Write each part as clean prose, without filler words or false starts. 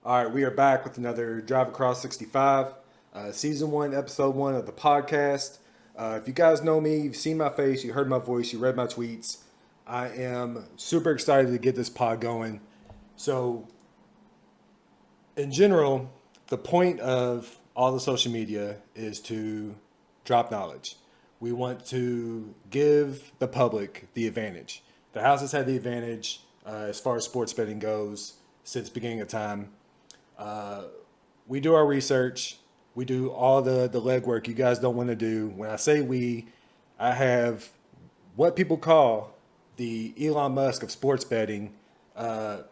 All right, we are back with another Drive Across 65, Season 1, Episode 1 of the podcast. If you guys know me, you've seen my face, you heard my voice, you read my tweets. I am super excited to get this pod going. So, in general, the point of all the social media is to drop knowledge. We want to give the public the advantage. The house has had the advantage as far as sports betting goes since beginning of time. We do our research. We do all the legwork you guys don't want to do. When I say we, I have what people call the Elon Musk of sports betting.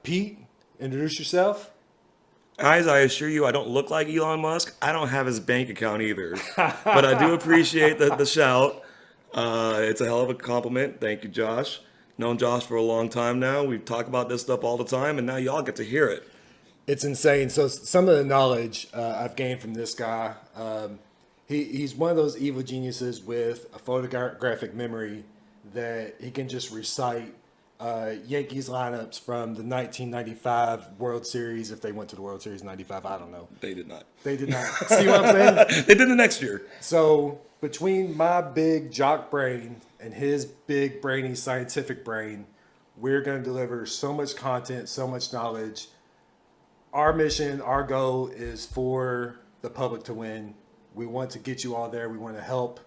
Pete, introduce yourself. Guys, I assure you, I don't look like Elon Musk. I don't have his bank account either. But I do appreciate the shout. It's a hell of a compliment. Thank you, Josh. Known Josh for a long time now. We talk about this stuff all the time, and now y'all get to hear it. It's insane. So some of the knowledge I've gained from this guy, he's one of those evil geniuses with a photographic memory that he can just recite Yankees lineups from the 1995 World Series. If they went to the World Series in '95, I don't know. They did not. They did not. See what I'm saying? They did the next year. So between my big jock brain and his big brainy scientific brain, we're going to deliver so much content, so much knowledge. Our mission, our goal is for the public to win. We want to get you all there. We want to help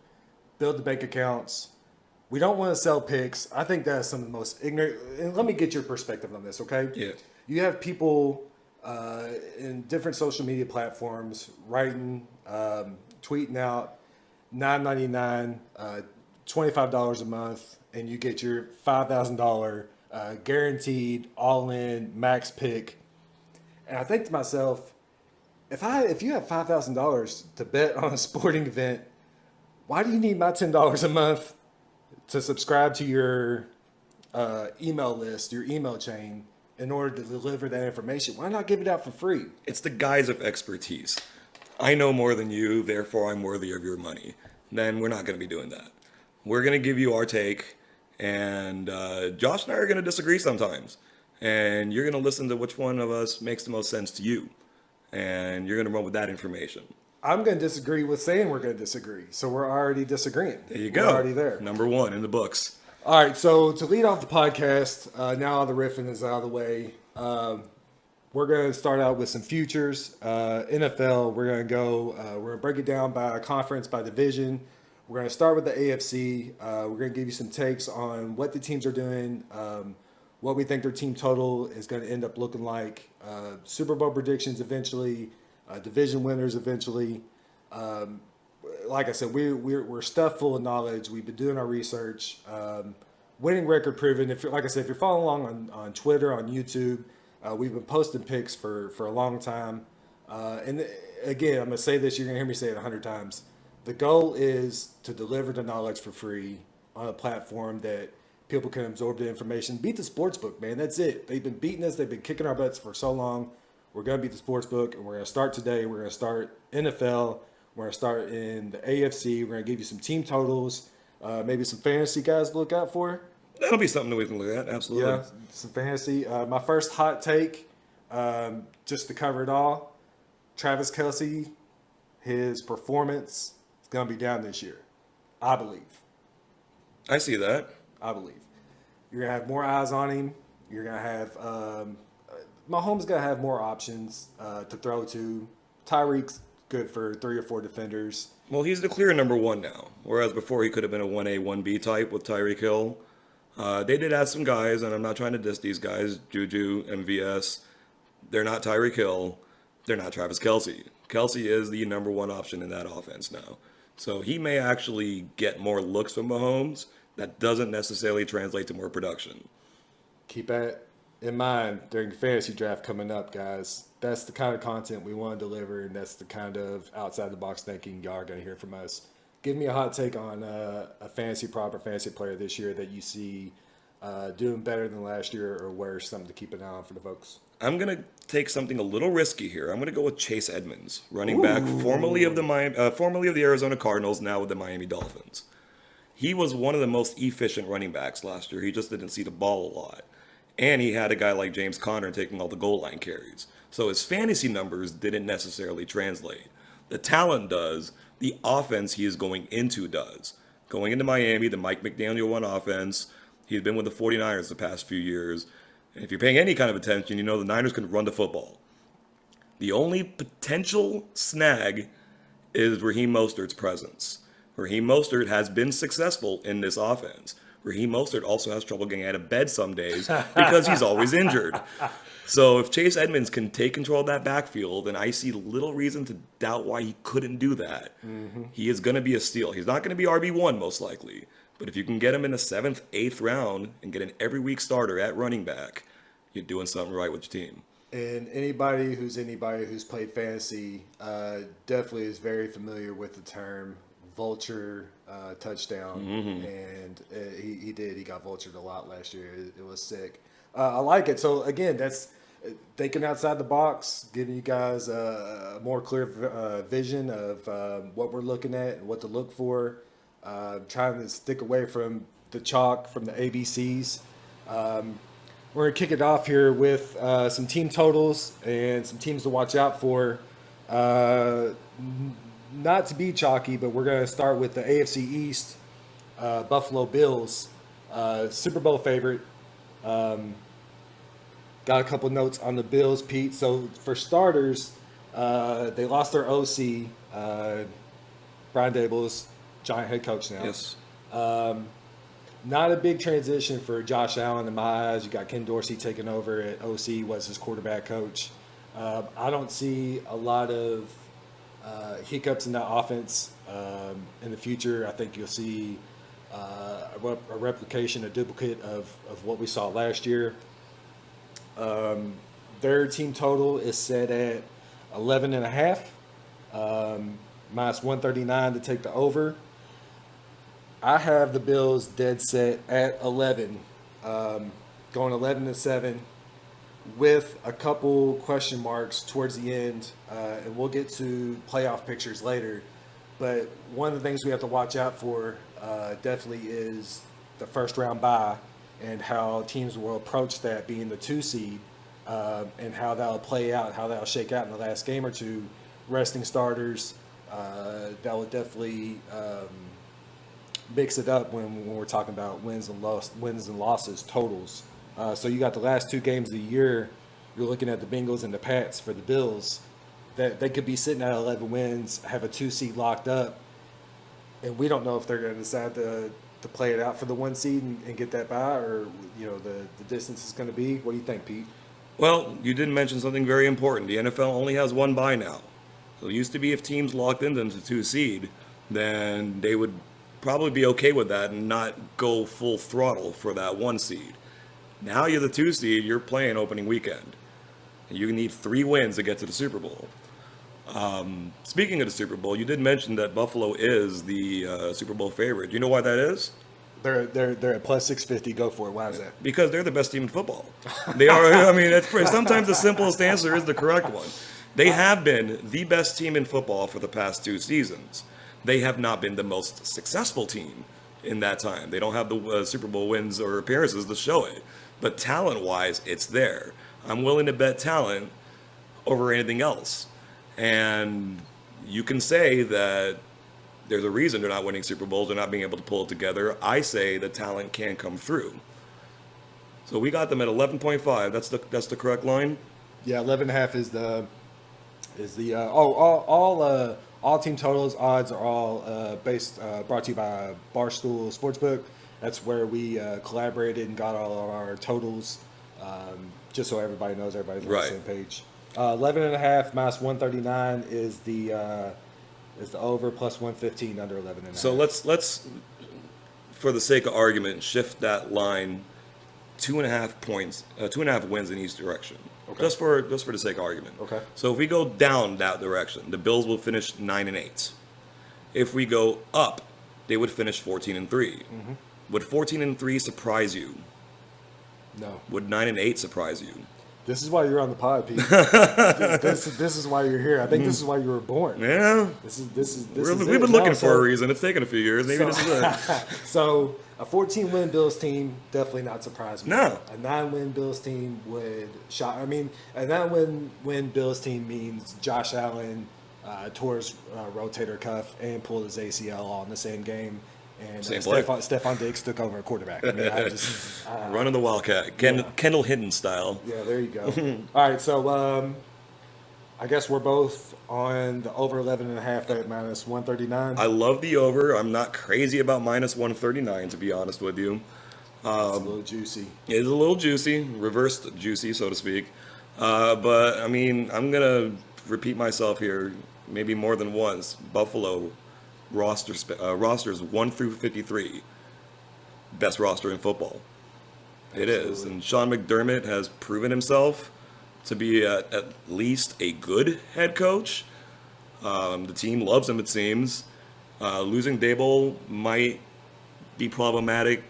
build the bank accounts. We don't want to sell picks. I think that's some of the most ignorant. And let me get your perspective on this, okay? Yeah. You have people in different social media platforms writing, tweeting out $9.99, $25 a month, and you get your $5,000 guaranteed all-in max pick. And I think to myself, if you have $5,000 to bet on a sporting event, why do you need my $10 a month to subscribe to your email list, your email chain, in order to deliver that information? Why not give it out for free? It's the guise of expertise. I know more than you, therefore I'm worthy of your money. Then we're not going to be doing that. We're going to give you our take, and Josh and I are going to disagree sometimes. And you're going to listen to which one of us makes the most sense to you. And you're going to run with that information. I'm going to disagree with saying we're going to disagree. So we're already disagreeing. There you go. We're already there. Number one in the books. All right. So to lead off the podcast, now all the riffing is out of the way. We're going to start out with some futures. NFL, we're going to go, we're going to break it down by conference, by division. We're going to start with the AFC. We're going to give you some takes on what the teams are doing, what we think their team total is going to end up looking like, Super Bowl predictions eventually, division winners eventually. Like I said, we're stuffed full of knowledge. We've been doing our research, winning record proven. If like I said, if you're following along on Twitter, on YouTube, we've been posting picks for a long time. And again, I'm going to say this, you're going to hear me say it 100 times. The goal is to deliver the knowledge for free on a platform that people can absorb the information. Beat the sports book, man. That's it. They've been beating us. They've been kicking our butts for so long. We're going to beat the sports book, and we're going to start today. We're going to start NFL. We're going to start in the AFC. We're going to give you some team totals, maybe some fantasy guys to look out for. That'll be something that we can look at, absolutely. Yeah, some fantasy. My first hot take, just to cover it all, Travis Kelce, his performance is going to be down this year, I believe. I see that. I believe. You're going to have more eyes on him. You're going to have Mahomes going to have more options to throw to. Tyreek's good for 3 or 4 defenders. Well, he's the clear number one now, whereas before he could have been a 1A, 1B type with Tyreek Hill. They did add some guys, and I'm not trying to diss these guys, Juju, MVS. They're not Tyreek Hill. They're not Travis Kelce. Kelce is the number one option in that offense now. So he may actually get more looks from Mahomes. That doesn't necessarily translate to more production. Keep that in mind during the fantasy draft coming up, guys. That's the kind of content we want to deliver, and that's the kind of outside-the-box thinking y'all are going to hear from us. Give me a hot take on a fantasy prop or fantasy player this year that you see doing better than last year or worse, something to keep an eye on for the folks. I'm going to take something a little risky here. I'm going to go with Chase Edmonds, running back formerly of the Arizona Cardinals, now with the Miami Dolphins. He was one of the most efficient running backs last year. He just didn't see the ball a lot. And he had a guy like James Conner taking all the goal line carries. So his fantasy numbers didn't necessarily translate. The talent does. The offense he is going into does. Going into Miami, the Mike McDaniel run offense, he's been with the 49ers the past few years. And if you're paying any kind of attention, you know the Niners can run the football. The only potential snag is Raheem Mostert's presence. Raheem Mostert has been successful in this offense. Raheem Mostert also has trouble getting out of bed some days because he's always injured. So if Chase Edmonds can take control of that backfield, then I see little reason to doubt why he couldn't do that. He is going to be a steal. He's not going to be RB1 most likely. But if you can get him in the 7th, 8th round and get an every week starter at running back, you're doing something right with your team. And anybody who's played fantasy definitely is very familiar with the term vulture touchdown. And he did. He got vultured a lot last year. It was sick. I like it. So, again, that's thinking outside the box, giving you guys a more clear vision of what we're looking at and what to look for. Trying to stick away from the chalk, from the ABCs. We're going to kick it off here with some team totals and some teams to watch out for. Not to be chalky, but we're going to start with the AFC East, Buffalo Bills, Super Bowl favorite. Got a couple notes on the Bills, Pete. So for starters, they lost their OC, Brian Daboll's Giant head coach now. Yes. Not a big transition for Josh Allen in my eyes. You got Ken Dorsey taking over at OC, was his quarterback coach. I don't see a lot of hiccups in that offense in the future. I think you'll see a replication, a duplicate of what we saw last year. Their team total is set at 11.5, minus 139 to take the over. I have the Bills dead set at 11, going 11-7, with a couple question marks towards the end, and we'll get to playoff pictures later. But one of the things we have to watch out for definitely is the first round bye and how teams will approach that being the 2 seed, and how that'll play out, how that'll shake out in the last game or two. Resting starters, that will definitely mix it up when we're talking about wins and losses totals. So you got the last 2 games of the year. You're looking at the Bengals and the Pats for the Bills. That they could be sitting at 11 wins, have a 2 seed locked up, and we don't know if they're going to decide to play it out for the 1 seed and get that bye, or the distance is going to be. What do you think, Pete? Well, you did mention something very important. The NFL only has 1 bye now. So it used to be if teams locked into them to 2 seed, then they would probably be okay with that and not go full throttle for that 1 seed. Now you're the 2 seed, you're playing opening weekend. And you need 3 wins to get to the Super Bowl. Speaking of the Super Bowl, you did mention that Buffalo is the Super Bowl favorite. Do you know why that is? They're at plus 650. Go for it. Why is that? Because they're the best team in football. They are. I mean, sometimes the simplest answer is the correct one. They have been the best team in football for the past 2 seasons. They have not been the most successful team in that time. They don't have the Super Bowl wins or appearances to show it. But talent-wise, it's there. I'm willing to bet talent over anything else. And you can say that there's a reason they're not winning Super Bowls, they're not being able to pull it together. I say the talent can come through. So we got them at 11.5. That's the correct line? Yeah, 11.5 is the all team totals odds are all brought to you by Barstool Sportsbook. That's where we collaborated and got all of our totals, just so everybody knows everybody's on the same page. 11.5 minus 139 is the over, plus 115 under 11.5. So let's for the sake of argument shift that line 2.5 points, 2.5 wins in each direction. Okay. Just for the sake of argument. Okay. So if we go down that direction, the Bills will finish 9-8. If we go up, they would finish 14-3. Mm-hmm. Would 14-3 surprise you? No. Would 9-8 surprise you? This is why you're on the pod, Pete. this is why you're here. I think this is why you were born. Yeah. We've been looking for a reason. It's taken a few years. Maybe this is it. So a 14-win Bills team definitely not surprised me. No. A 9-win Bills team would shock. I mean, a 9-win Bills team means Josh Allen tore his rotator cuff and pulled his ACL all in the same game. And Stephon Diggs took over a quarterback. I mean, running the Wildcat, Kendall Hinton style. Yeah, there you go. All right, so I guess we're both on the over 11.5 at minus 139. I love the over. I'm not crazy about minus 139, to be honest with you. It's a little juicy. It is a little juicy, reversed juicy, so to speak. But, I mean, I'm going to repeat myself here maybe more than once. Buffalo rosters 1 through 53. Best roster in football. It is. And Sean McDermott has proven himself to be at least a good head coach. The team loves him, it seems. Losing Dable might be problematic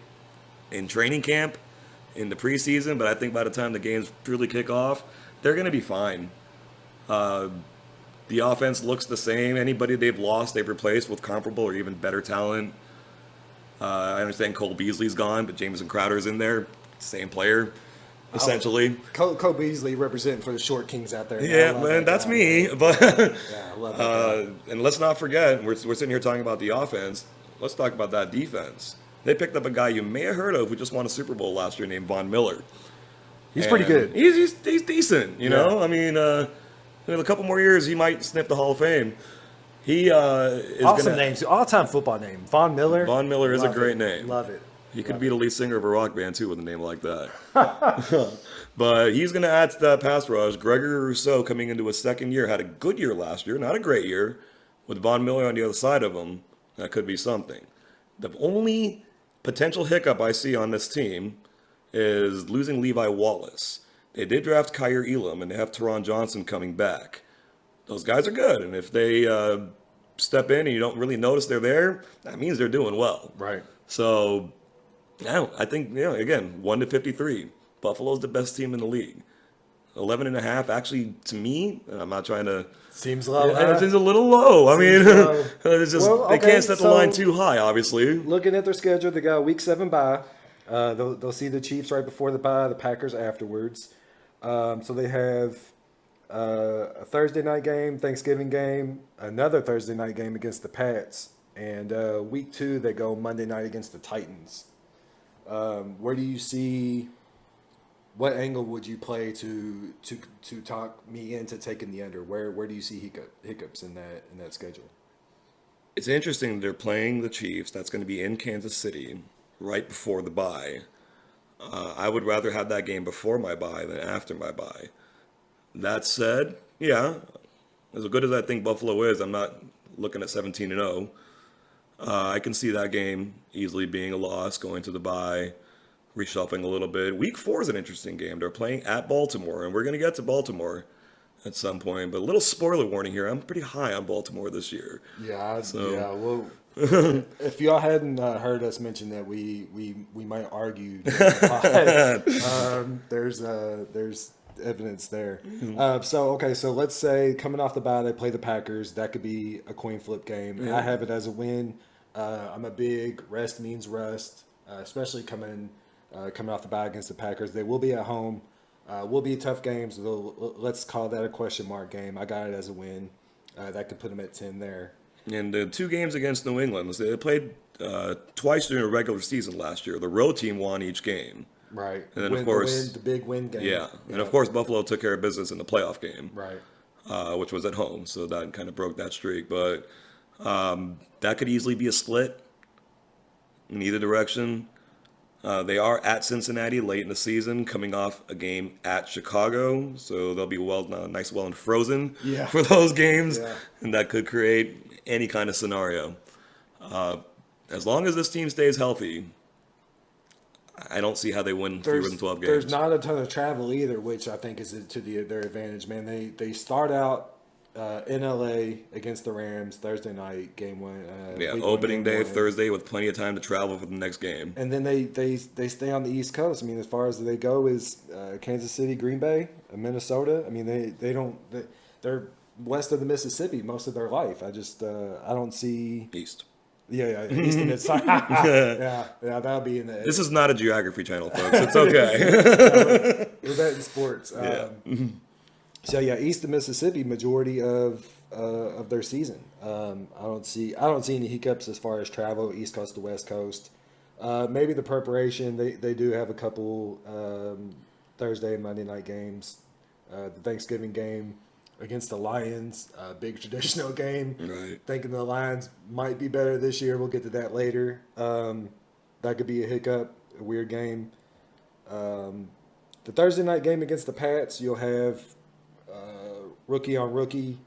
in training camp, in the preseason, but I think by the time the games truly kick off, they're going to be fine. The offense looks the same. Anybody they've lost, they've replaced with comparable or even better talent. I understand Cole Beasley's gone, but Jamison Crowder's in there. Same player, essentially. Cole Beasley representing for the short kings out there. Yeah, man, that's me. But yeah, I love that. And let's not forget, we're sitting here talking about the offense. Let's talk about that defense. They picked up a guy you may have heard of who just won a Super Bowl last year named Von Miller. He's pretty good. He's decent, you know? I mean, in a couple more years, he might sniff the Hall of Fame. He is awesome names, all-time football name. Von Miller. Von Miller is a great name. Love it. He could be the lead singer of a rock band, too, with a name like that. But he's going to add to that pass rush. Gregory Rousseau, coming into his second year, had a good year last year, not a great year. With Von Miller on the other side of him, that could be something. The only potential hiccup I see on this team is losing Levi Wallace. They did draft Kyer Elam, and they have Teron Johnson coming back. Those guys are good, and if they step in and you don't really notice they're there, that means they're doing well. Right. So, I think, again, 1 to 53. Buffalo's the best team in the league. 11.5, actually, to me, and I'm not trying to... Seems low. It seems a little low. I mean, it's just they can't set the line too high, obviously. Looking at their schedule, they got a Week 7 bye. They'll see the Chiefs right before the bye, the Packers afterwards. So they have a Thursday night game, Thanksgiving game, another Thursday night game against the Pats, and Week 2 they go Monday night against the Titans. Where do you see? What angle would you play to talk me into taking the under? Where do you see hiccups in that schedule? It's interesting they're playing the Chiefs. That's going to be in Kansas City right before the bye. I would rather have that game before my bye than after my bye. That said, yeah, as good as I think Buffalo is, I'm not looking at 17-0. I can see that game easily being a loss, going to the bye, reshuffling a little bit. Week 4 is an interesting game. They're playing at Baltimore, and we're going to get to Baltimore at some point. But a little spoiler warning here. I'm pretty high on Baltimore this year. Yeah, well, if y'all hadn't heard us mention that we might argue, there's evidence there. So let's say coming off the bye, they play the Packers. That could be a coin flip game. Yeah. I have it as a win. I'm a big rest means rust, especially coming off the bye against the Packers. They will be at home. Will be tough games. Let's call that a question mark game. I got it as a win. That could put them at 10 there. And the 2 games against New England, they played twice during a regular season last year. The road team won each game. Right. And then, of course, the big win game. Yeah. And, of course, Buffalo took care of business in the playoff game. Right. Which was at home. So that kind of broke that streak. But that could easily be a split in either direction. They are at Cincinnati late in the season, coming off a game at Chicago. So they'll be nice and frozen for those games. Yeah. And that could create any kind of scenario. As long as this team stays healthy, I don't see how they win fewer than 12 games. There's not a ton of travel either, which I think is to their advantage, man. They start out in LA against the Rams Thursday night, game one. Yeah, week one, opening game day one. Thursday with plenty of time to travel for the next game. And then they stay on the East Coast. I mean, as far as they go is Kansas City, Green Bay, Minnesota. I mean, they're west of the Mississippi most of their life. I just I don't see. East. Yeah, East of Mississippi. yeah, that'll be in the. This is not a geography channel, folks. It's okay. We're betting sports. So yeah, east of Mississippi, majority of their season. I don't see any hiccups as far as travel, East Coast to West Coast. Maybe the preparation. They do have a couple Thursday and Monday night games. The Thanksgiving game against the Lions, big traditional game. Right. Thinking the Lions might be better this year. We'll get to that later. That could be a hiccup, a weird game. The Thursday night game against the Pats, you'll have rookie on rookie.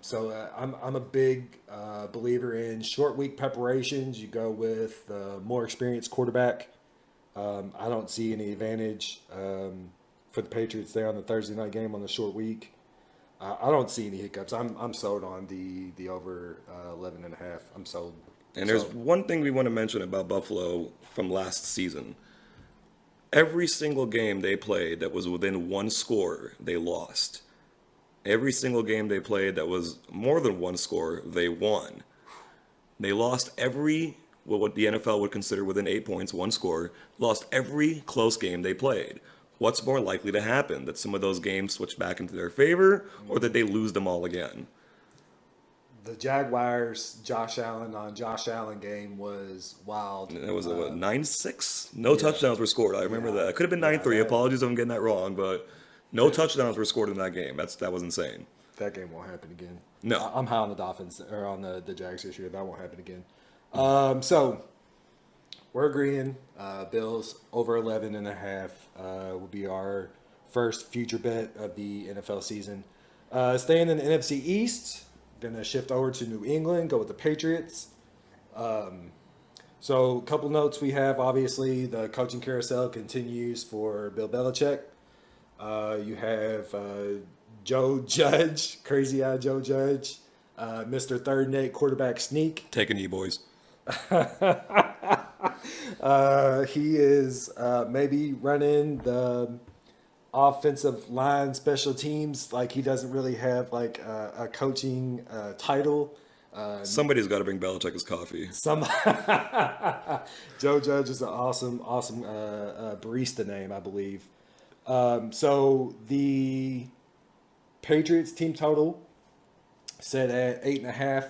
So I'm a big believer in short week preparations. You go with more experienced quarterback. I don't see any advantage for the Patriots there on the Thursday night game on the short week. I don't see any hiccups. I'm sold on the over 11.5. I'm sold. And there's one thing we want to mention about Buffalo from last season. Every single game they played that was within one score, they lost. Every single game they played that was more than one score, they won. They lost what the NFL would consider within 8 points, one score, lost every close game they played. What's more likely to happen? That some of those games switch back into their favor, or that they lose them all again? The Jaguars, Josh Allen game was wild. It was a 9-6? No touchdowns were scored. I remember that. It could have been 9-3. Apologies if I'm getting that wrong, but no touchdowns were scored in that game. That was insane. That game won't happen again. No. I'm high on the Dolphins, or on the Jags this year. That won't happen again. So we're agreeing. Bills over 11.5 will be our first future bet of the NFL season. Staying in the NFC East, going to shift over to New England, go with the Patriots. So a couple notes we have. Obviously, the coaching carousel continues for Bill Belichick. You have Joe Judge, crazy-eyed Joe Judge, Mr. Third Net quarterback sneak. Take a knee, boys. He is maybe running the offensive line special teams. Like, he doesn't really have like a coaching title. Somebody's got to bring Belichick his coffee. Joe Judge is an awesome barista name, I believe. So the Patriots team total set at 8.5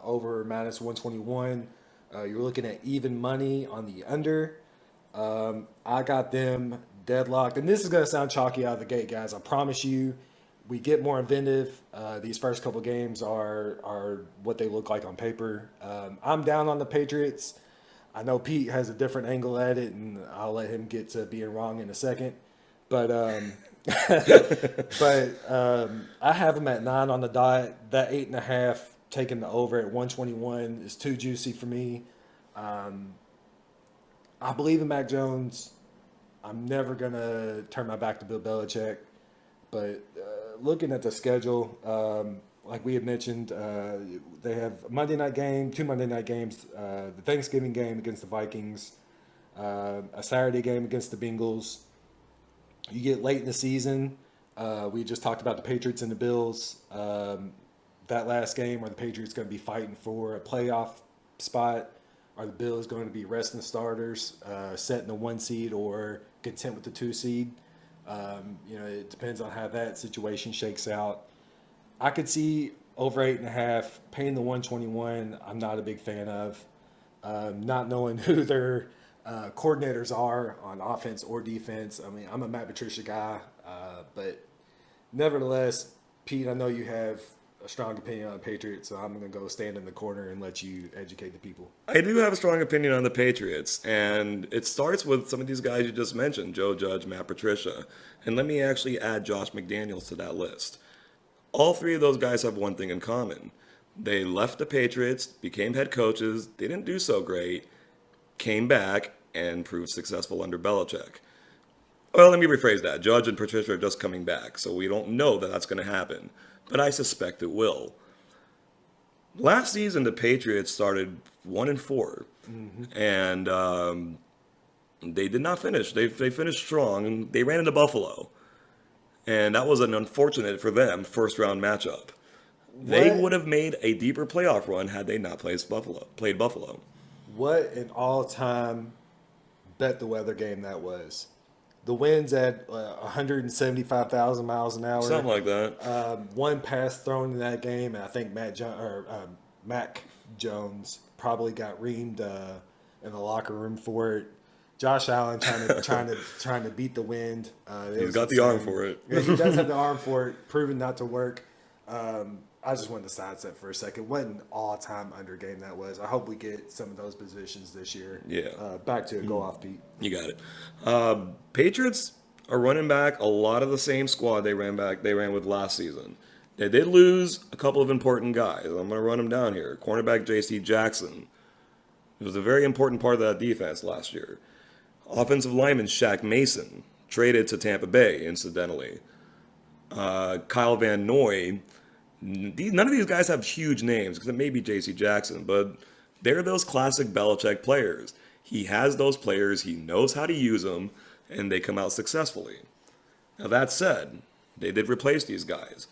over minus 121. You're looking at even money on the under. I got them deadlocked, and this is going to sound chalky out of the gate, guys. I promise you, we get more inventive. These first couple games are what they look like on paper. I'm down on the Patriots. I know Pete has a different angle at it, and I'll let him get to being wrong in a second. But I have them at 9 on the dot. That 8.5 taking the over at 121 is too juicy for me. I believe in Mac Jones. I'm never gonna turn my back to Bill Belichick. But looking at the schedule, like we had mentioned, they have a Monday night game, 2 Monday night games, the Thanksgiving game against the Vikings, a Saturday game against the Bengals. You get late in the season. We just talked about the Patriots and the Bills. That last game where the Patriots going to be fighting for a playoff spot. Are the Bills going to be resting starters, setting the 1 seed, or content with the 2 seed? It depends on how that situation shakes out. I could see over 8.5, paying the 121. I'm not a big fan of. Not knowing who their coordinators are on offense or defense. I mean, I'm a Matt Patricia guy, but nevertheless, Pete, I know you have a strong opinion on the Patriots, so I'm going to go stand in the corner and let you educate the people. I do have a strong opinion on the Patriots, and it starts with some of these guys you just mentioned, Joe Judge, Matt Patricia. And let me actually add Josh McDaniels to that list. All 3 of those guys have one thing in common. They left the Patriots, became head coaches, they didn't do so great, came back, and proved successful under Belichick. Well, let me rephrase that. Judge and Patricia are just coming back, so we don't know that that's going to happen. but I suspect it will. Last season, the Patriots started 1-4, and they did not finish. They finished strong, and they ran into Buffalo, and that was an unfortunate for them first-round matchup. They would have made a deeper playoff run had they not played Buffalo. What an all-time bet the weather game that was. The wind's at 175,000 miles an hour. Something like that. One pass thrown in that game, and I think Mac Jones probably got reamed in the locker room for it. Josh Allen trying to beat the wind. He's got the arm for it. Yeah, he does have the arm for it. Proven not to work. I just wanted to sidestep for a second. What an all-time under game that was. I hope we get some of those positions this year. Yeah. Back to a go-off beat. You got it. Patriots are running back a lot of the same squad they ran with last season. They did lose a couple of important guys. I'm going to run them down here. Cornerback J.C. Jackson. He was a very important part of that defense last year. Offensive lineman Shaq Mason, traded to Tampa Bay, incidentally. Kyle Van Noy. None of these guys have huge names, because it may be J.C. Jackson, but they're those classic Belichick players. He has those players, he knows how to use them, and they come out successfully. Now that said, they did replace these guys.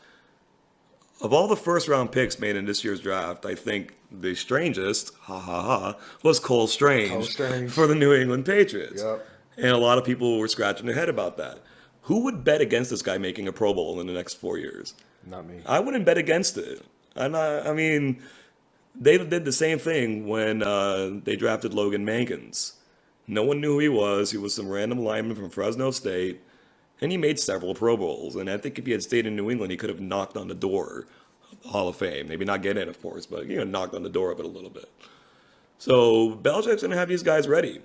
Of all the first-round picks made in this year's draft, I think the strangest, was Cole Strange for the New England Patriots. Yep. And a lot of people were scratching their head about that. Who would bet against this guy making a Pro Bowl in the next 4 years? Not me. I wouldn't bet against it. I mean, they did the same thing when they drafted Logan Mankins. No one knew who he was. He was some random lineman from Fresno State, and he made several Pro Bowls. And I think if he had stayed in New England, he could have knocked on the door of the Hall of Fame. Maybe not get in, of course, but knocked on the door of it a little bit. So Belichick's going to have these guys ready.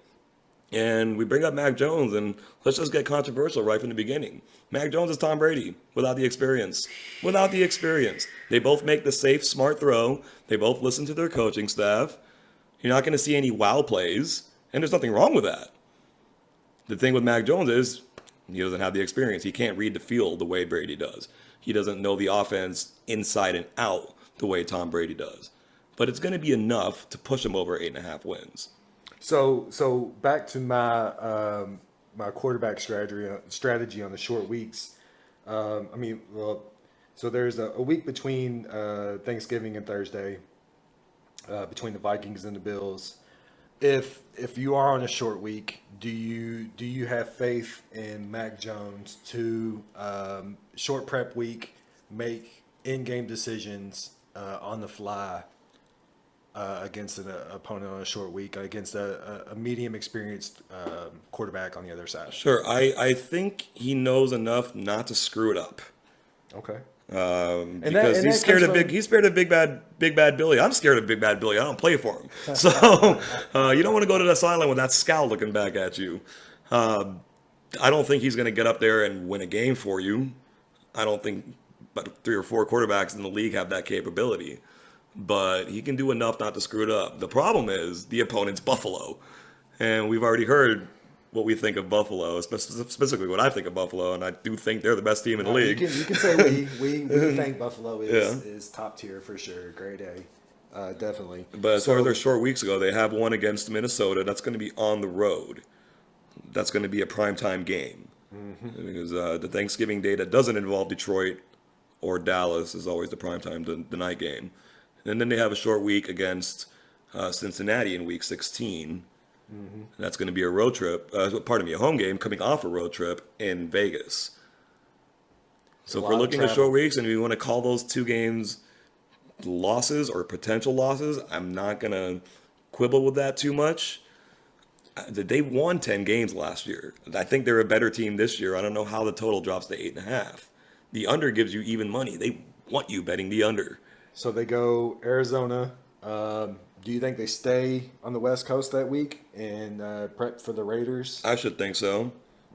And we bring up Mac Jones, and let's just get controversial right from the beginning. Mac Jones is Tom Brady without the experience. Without the experience. They both make the safe, smart throw. They both listen to their coaching staff. You're not going to see any wow plays, and there's nothing wrong with that. The thing with Mac Jones is he doesn't have the experience. He can't read the field the way Brady does. He doesn't know the offense inside and out the way Tom Brady does. But it's going to be enough to push him over 8.5 wins. So back to my my quarterback strategy on the short weeks. So there's a week between Thanksgiving and Thursday between the Vikings and the Bills. If you are on a short week, do you have faith in Mac Jones to short prep week make in-game decisions on the fly? Against an opponent on a short week, against a medium experienced quarterback on the other side. Sure, I think he knows enough not to screw it up. Okay. Because he's scared of big bad Billy. I'm scared of big bad Billy. I don't play for him. So you don't want to go to the sideline with that scowl looking back at you. I don't think he's going to get up there and win a game for you. I don't think but 3 or 4 quarterbacks in the league have that capability. But he can do enough not to screw it up. The problem is the opponent's Buffalo. And we've already heard what we think of Buffalo, specifically what I think of Buffalo, and I do think they're the best team in the league. You can say we think Buffalo is top tier for sure, grade A, definitely. But as far as their short weeks ago, they have one against Minnesota. That's going to be on the road. That's going to be a primetime game. Because the Thanksgiving day that doesn't involve Detroit or Dallas is always the primetime, the night game. And then they have a short week against Cincinnati in week 16. And that's going to be a road trip, a home game coming off a road trip in Vegas. So if we're looking at short weeks and we want to call those 2 games losses or potential losses, I'm not going to quibble with that too much. They won 10 games last year. I think they're a better team this year. I don't know how the total drops to 8.5. The under gives you even money. They want you betting the under. So they go Arizona. Do you think they stay on the West Coast that week and prep for the Raiders? I should think so.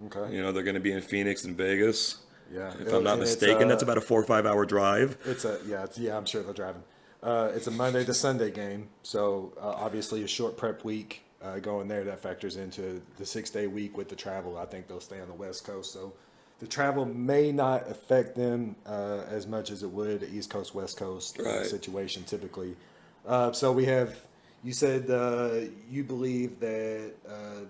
Okay. They're going to be in Phoenix and Vegas. Yeah. If I'm not mistaken, that's about a 4 or 5 hour drive. I'm sure they're driving. It's a Monday to Sunday game, so obviously a short prep week going there that factors into the 6-day week with the travel. I think they'll stay on the West Coast. So the travel may not affect them as much as it would the East Coast, West Coast Right. situation typically. So we have, you said you believe that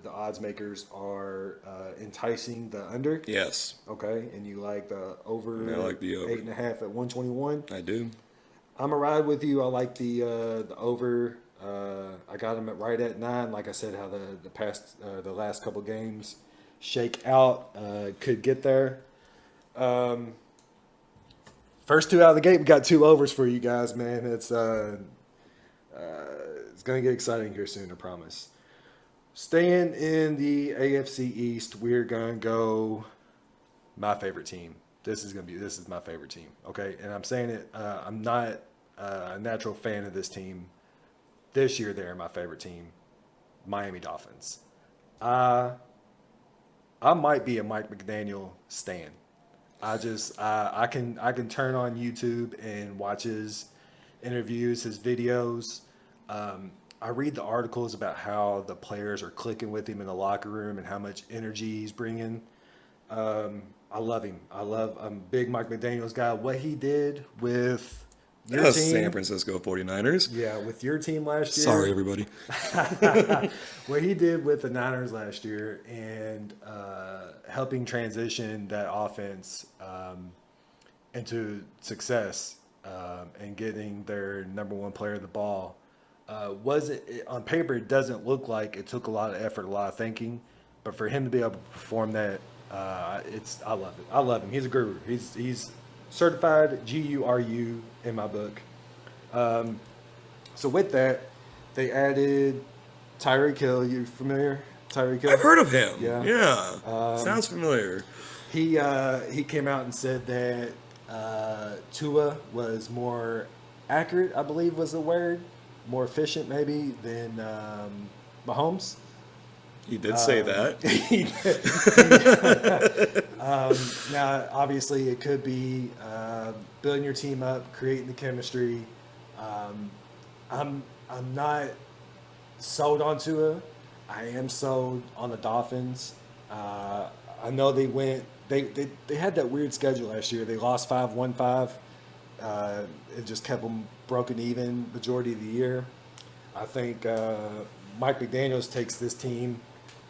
the odds makers are enticing the under. Yes, Okay, and you like the over, I like the over. 8.5 at 121. I do. I'm a ride with you. I like the over. I got them right at 9. Like I said, how the last couple games shake out could get there. First two out of the gate, we got 2 overs for you guys, man. It's gonna get exciting here soon, I promise. Staying in the AFC East, we're gonna go my favorite team. This is my favorite team. Okay, and I'm saying it. I'm not a natural fan of this team. This year, they're my favorite team, Miami Dolphins. I might be a Mike McDaniel stan. I can turn on YouTube and watch his interviews, his videos. I read the articles about how the players are clicking with him in the locker room and how much energy he's bringing. I love him. I'm a big Mike McDaniels guy. What he did with your team, San Francisco 49ers. yeah, with your team last year. Sorry, everybody. What he did with the Niners last year and helping transition that offense into success and getting their number one player the ball wasn't on paper. It doesn't look like it took a lot of effort, a lot of thinking, but for him to be able to perform that, I love it. I love him. He's a guru. He's certified GURU in my book. So with that, they added Tyreek Hill. You familiar? Tyreek Hill? I've heard of him. Yeah. Yeah. Sounds familiar. He came out and said that Tua was more accurate, I believe was the word, more efficient maybe than Mahomes. He did say that. Now, obviously, it could be building your team up, creating the chemistry. I'm not sold on Tua. I am sold on the Dolphins. I know they went. They had that weird schedule last year. They lost 5, won 5. It just kept them broken even majority of the year. I think Mike McDaniels takes this team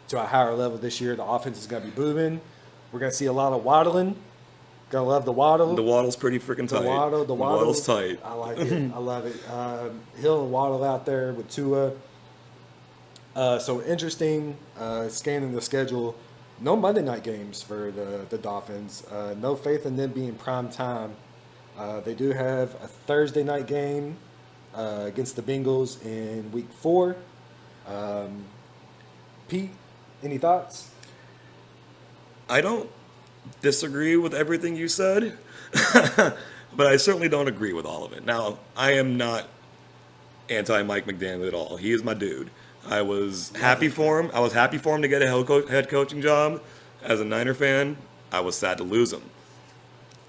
to a higher level this year. The offense is going to be booming. We're going to see a lot of waddling. Gonna love the waddle. The Waddle's pretty freaking tight. The Waddle's tight. I like it. I love it. Hill and Waddle out there with Tua. So interesting. Scanning the schedule. No Monday night games for the Dolphins. No faith in them being prime time. They do have a Thursday night game against the Bengals in Week 4. Pete, any thoughts? I don't disagree with everything you said, but I certainly don't agree with all of it. Now, I am not anti-Mike McDaniel at all. He is my dude. I was happy for him. I was happy for him to get a head coaching job. As a Niner fan, I was sad to lose him.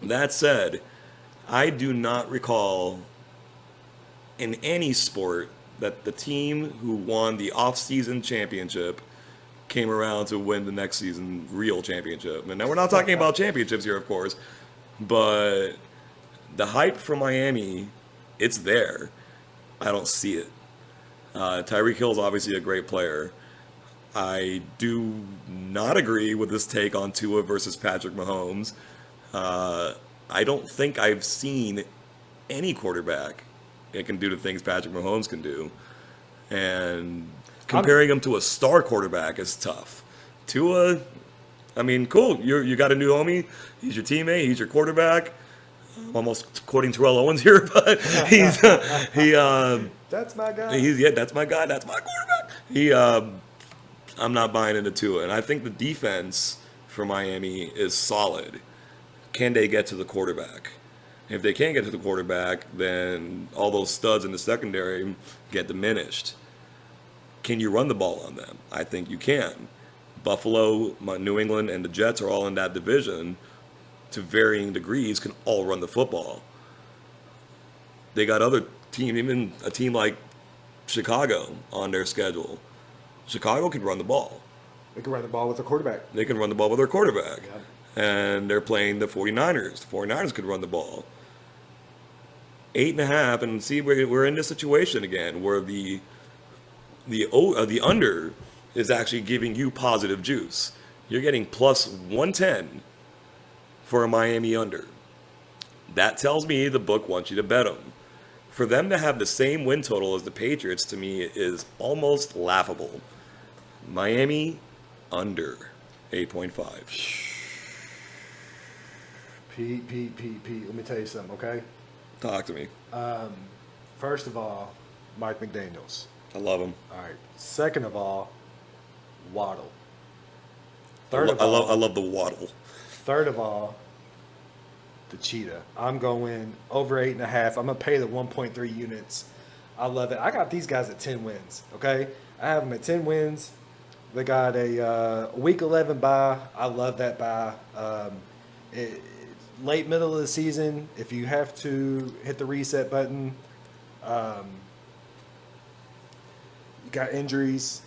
That said, I do not recall in any sport that the team who won the off-season championship came around to win the next season real championship. And now we're not talking about championships here, of course, but the hype for Miami, it's there. I don't see it. Tyreek Hill is obviously a great player. I do not agree with this take on Tua versus Patrick Mahomes. I don't think I've seen any quarterback that can do the things Patrick Mahomes can do. And comparing him to a star quarterback is tough. Tua, I mean, cool. You got a new homie. He's your teammate. He's your quarterback. I'm almost quoting Terrell Owens here, but That's my guy. That's my guy. That's my quarterback. I'm not buying into Tua, and I think the defense for Miami is solid. Can they get to the quarterback? If they can't get to the quarterback, then all those studs in the secondary get diminished. Can you run the ball on them? I think you can. Buffalo, New England, and the Jets are all in that division to varying degrees, can all run the football. They got other teams, even a team like Chicago on their schedule. Chicago can run the ball. They can run the ball with a quarterback. They can run the ball with their quarterback. and they're playing the 49ers. The 49ers could run the ball. 8.5, and see, we're in this situation again where the under is actually giving you positive juice. You're getting plus 110 for a Miami under. That tells me the book wants you to bet them. For them to have the same win total as the Patriots, to me, is almost laughable. Miami under 8.5. Pete, let me tell you something, okay? Talk to me. First of all, Mike McDaniels. I love him. All right. Second of all, Waddle. I love the waddle. Third of all, the Cheetah. I'm going over 8.5. I'm going to pay the 1.3 units. I love it. I got these guys at 10 wins, okay? I have them at 10 wins. They got a week 11 bye. I love that bye. Late middle of the season, if you have to hit the reset button, you got injuries.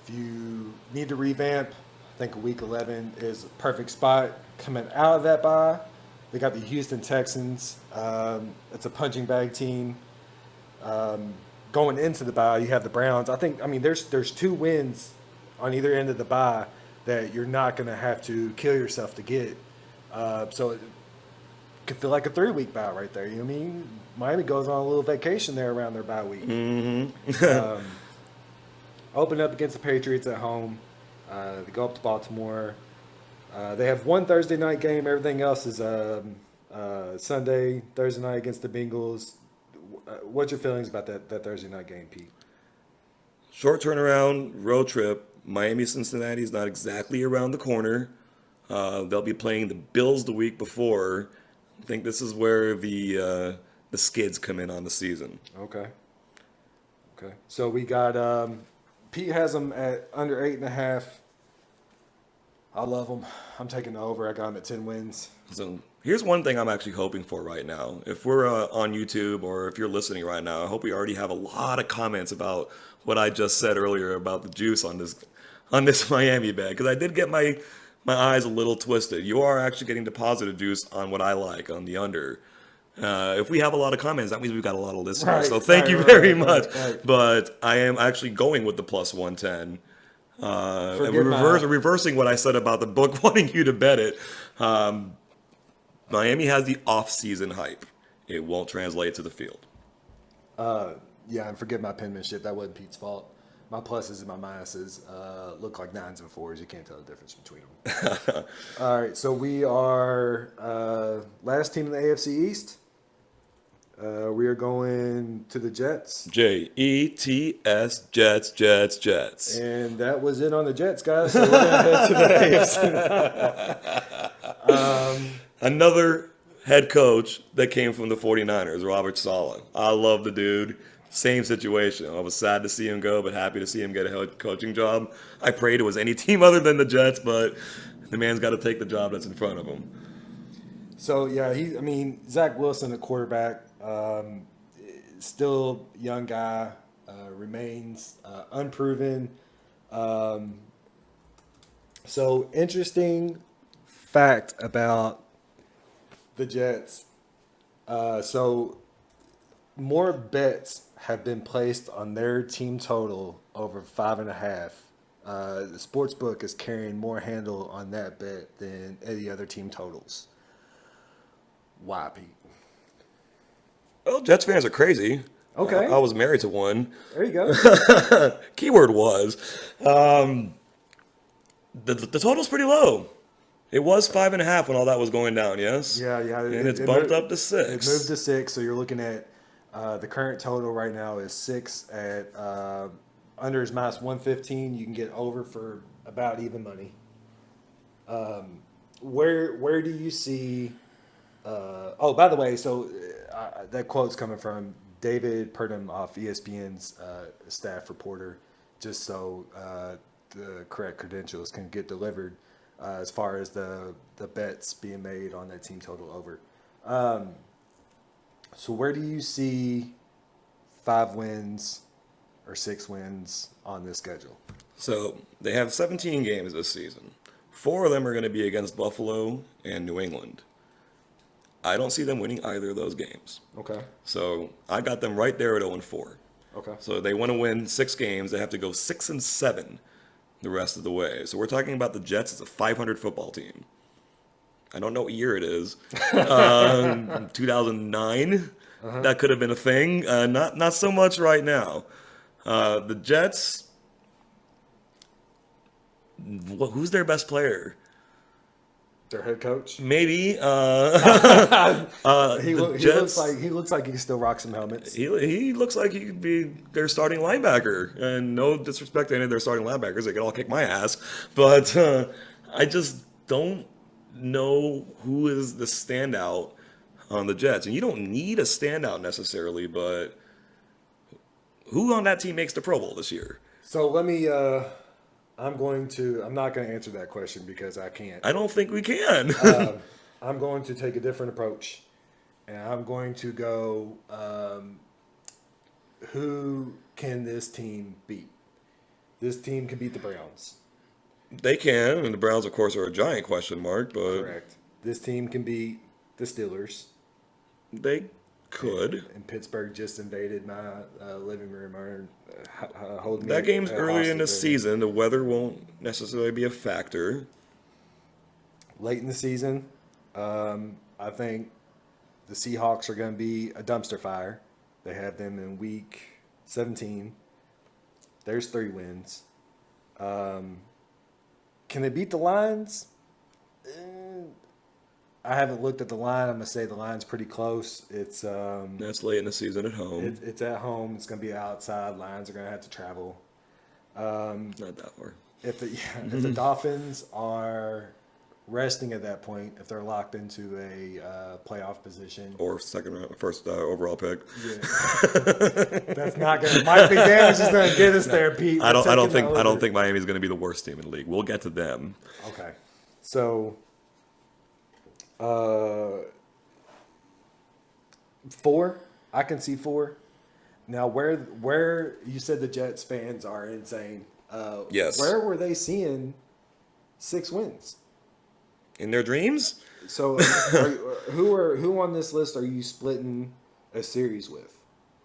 If you need to revamp, I think week 11 is a perfect spot. Coming out of that bye, they got the Houston Texans. It's a punching bag team. Going into the bye, you have the Browns. There's 2 wins on either end of the bye that you're not going to have to kill yourself to get. So it could feel like a 3-week bye right there. You know what I mean? Miami goes on a little vacation there around their bye week. Mm-hmm. Open up against the Patriots at home. They go up to Baltimore. They have one Thursday night game. Everything else is Sunday, Thursday night against the Bengals. What's your feelings about that Thursday night game, Pete? Short turnaround, road trip. Miami-Cincinnati is not exactly around the corner. They'll be playing the Bills the week before. I think this is where the skids come in on the season. Okay. So we got Pete has them at under 8.5. I love them. I'm taking the over. I got them at 10 wins. So here's one thing I'm actually hoping for right now. If we're on YouTube or if you're listening right now, I hope we already have a lot of comments about what I just said earlier about the juice on this Miami bet, because I did get my eyes a little twisted. You are actually getting the positive juice on what I like, on the under. If we have a lot of comments, that means we've got a lot of listeners. Right, so thank you very much. Right. But I am actually going with the plus 110. And we're reversing what I said about the book wanting you to bet it. Miami has the off-season hype. It won't translate to the field. Yeah, and forget my penmanship. That wasn't Pete's fault. My pluses and my minuses look like 9s and 4s. You can't tell the difference between them. All right, so we are last team in the AFC East. We are going to the Jets. Jets, Jets. And that was it on the Jets, guys. So we're going to head to the AFC. Another head coach that came from the 49ers, Robert Saleh. I love the dude. Same situation. I was sad to see him go, but happy to see him get a head coaching job. I prayed it was any team other than the Jets, but the man's got to take the job that's in front of him. So, yeah, Zach Wilson, a quarterback, still young guy, remains unproven. So, interesting fact about the Jets. So, more bets have been placed on their team total over 5.5. The sports book is carrying more handle on that bet than any other team totals. Why, Pete? Well, Jets fans are crazy. Okay. I was married to one. There you go. Keyword was. The total's pretty low. It was 5.5 when all that was going down, yes? Yeah. And it's bumped up to 6. It moved to 6, so you're looking at the current total right now is 6 at under is minus 115. You can get over for about even money. Where do you see... by the way, so that quote's coming from David Purdom off ESPN's staff reporter, just so the correct credentials can get delivered as far as the bets being made on that team total over. So where do you see 5 wins or 6 wins on this schedule? So they have 17 games this season. 4 of them are going to be against Buffalo and New England. I don't see them winning either of those games. Okay. So I got them right there at 0-4. Okay. So they want to win 6 games. They have to go 6-7 the rest of the way. So we're talking about the Jets as a 500 football team. I don't know what year it is. 2009. That could have been a thing. Not so much right now. The Jets. Who's their best player? Their head coach. Maybe. He looks like he still rocks some helmets. He looks like he could be their starting linebacker. And no disrespect to any of their starting linebackers, they could all kick my ass. But I just don't know who is the standout on the Jets. And you don't need a standout necessarily, but who on that team makes the Pro Bowl this year? So let me. I'm not going to answer that question because I can't. I don't think we can. I'm going to take a different approach, and I'm going to go. Who can this team beat? This team can beat the Browns. They can, and the Browns, of course, are a giant question mark. But Correct. This team can beat the Steelers. They could. And Pittsburgh just invaded my living room or holding That me game's early in the hostage. season. The weather won't necessarily be a factor. Late in the season, I think the Seahawks are going to be a dumpster fire. They have them in week 17. There's 3 wins. Can they beat the Lions? I haven't looked at the line. I'm going to say the line's pretty close. It's That's late in the season at home. it's at home. It's going to be outside. Lions are going to have to travel. Not that far. If the Dolphins are resting at that point, if they're locked into a playoff position, Or first overall pick. yeah, that's not going to. Mike McDaniels is going to get us there, Pete. I don't Over. think Miami's going to be the worst team in the league. We'll get to them. Okay, so 4, I can see 4. Now, where you said the Jets fans are insane. Yes. Where were they seeing 6 wins? In their dreams? So, who on this list are you splitting a series with?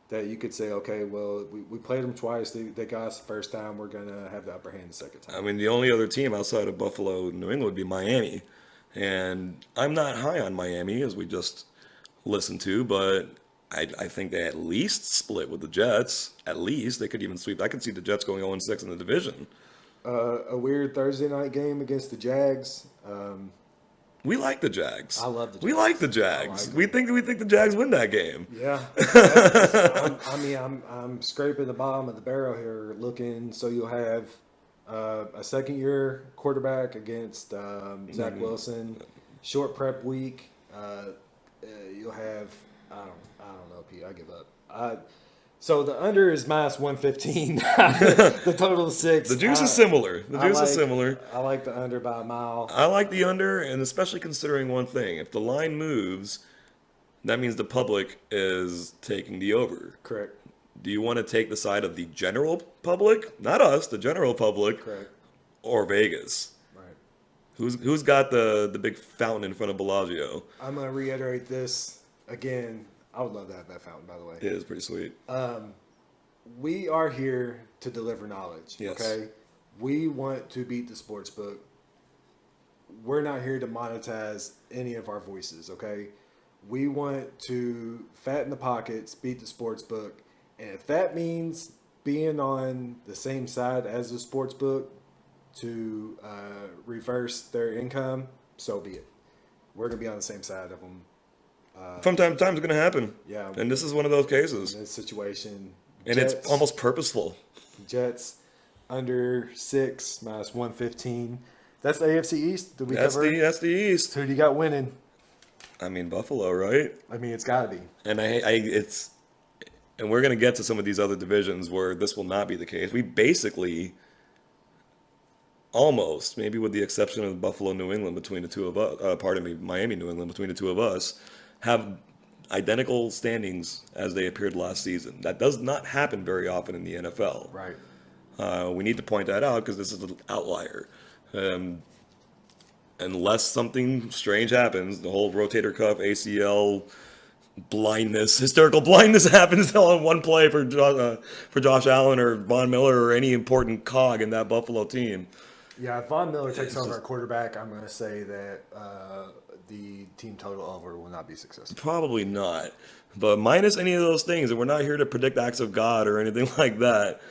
That you could say, okay, well, we played them twice. They got us the first time. We're gonna have the upper hand the second time. I mean, the only other team outside of Buffalo and New England would be Miami. And I'm not high on Miami, as we just listened to, but I think they at least split with the Jets. At least. They could even sweep. I could see the Jets going 0-6 in the division. A weird Thursday night game against the Jags. We like the Jags. I love the We Jags. like the Jags. I like we think the Jags win that game. Yeah, I'm scraping the bottom of the barrel here, looking. So you'll have a second-year quarterback against Zach Wilson. Short prep week. You'll have I don't know, Pete. I give up. So the under is minus 115. The total is 6. The juice is similar. is similar. I like the under by a mile. I like the under, and especially considering one thing. If the line moves, that means the public is taking the over. Correct. Do you want to take the side of the general public? Not us, the general public. Correct. Or Vegas? Right. Who's got the big fountain in front of Bellagio? I'm going to reiterate this again. I would love to have that fountain, by the way. It is pretty sweet. We are here to deliver knowledge. Yes. Okay. We want to beat the sports book. We're not here to monetize any of our voices. Okay. We want to fatten the pockets, beat the sports book, and if that means being on the same side as the sports book to reverse their income, so be it. We're gonna be on the same side of them. From time to time, it's going to happen. Yeah. And this is one of those cases. In this situation, And it's almost purposeful. Jets under 6 minus 115. That's the AFC East. Did we That's cover? the East. Who do you got winning? I mean, Buffalo, right? I mean, it's got to be. And and we're going to get to some of these other divisions where this will not be the case. We basically almost, maybe with the exception of Buffalo, New England between the two of us, Miami, New England between the two of us, have identical standings as they appeared last season. That does not happen very often in the NFL. Right. We need to point that out because this is an outlier. unless something strange happens, the whole rotator cuff, ACL, hysterical blindness happens all in one play for Josh Allen or Von Miller or any important cog in that Buffalo team. Yeah, if Von Miller takes over at quarterback, I'm going to say that the team total over will not be successful. Probably not. But minus any of those things, and we're not here to predict acts of God or anything like that.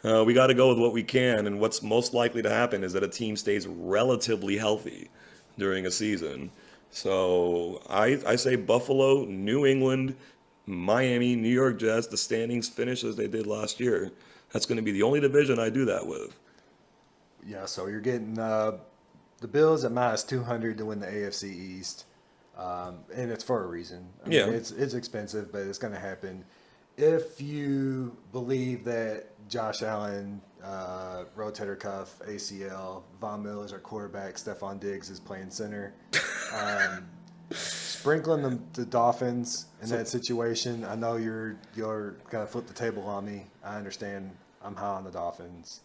We got to go with what we can, and what's most likely to happen is that a team stays relatively healthy during a season. So I say Buffalo, New England, Miami, New York Jets, the standings finish as they did last year. That's going to be the only division I do that with. Yeah, so you're getting the Bills at minus 200 to win the AFC East, and it's for a reason. I mean, Yeah. it's expensive, but it's going to happen. If you believe that Josh Allen, rotator cuff, ACL, Von Miller's our quarterback, Stephon Diggs is playing center, sprinkling the Dolphins in that situation. I know you're going to flip the table on me. I understand. I'm high on the Dolphins.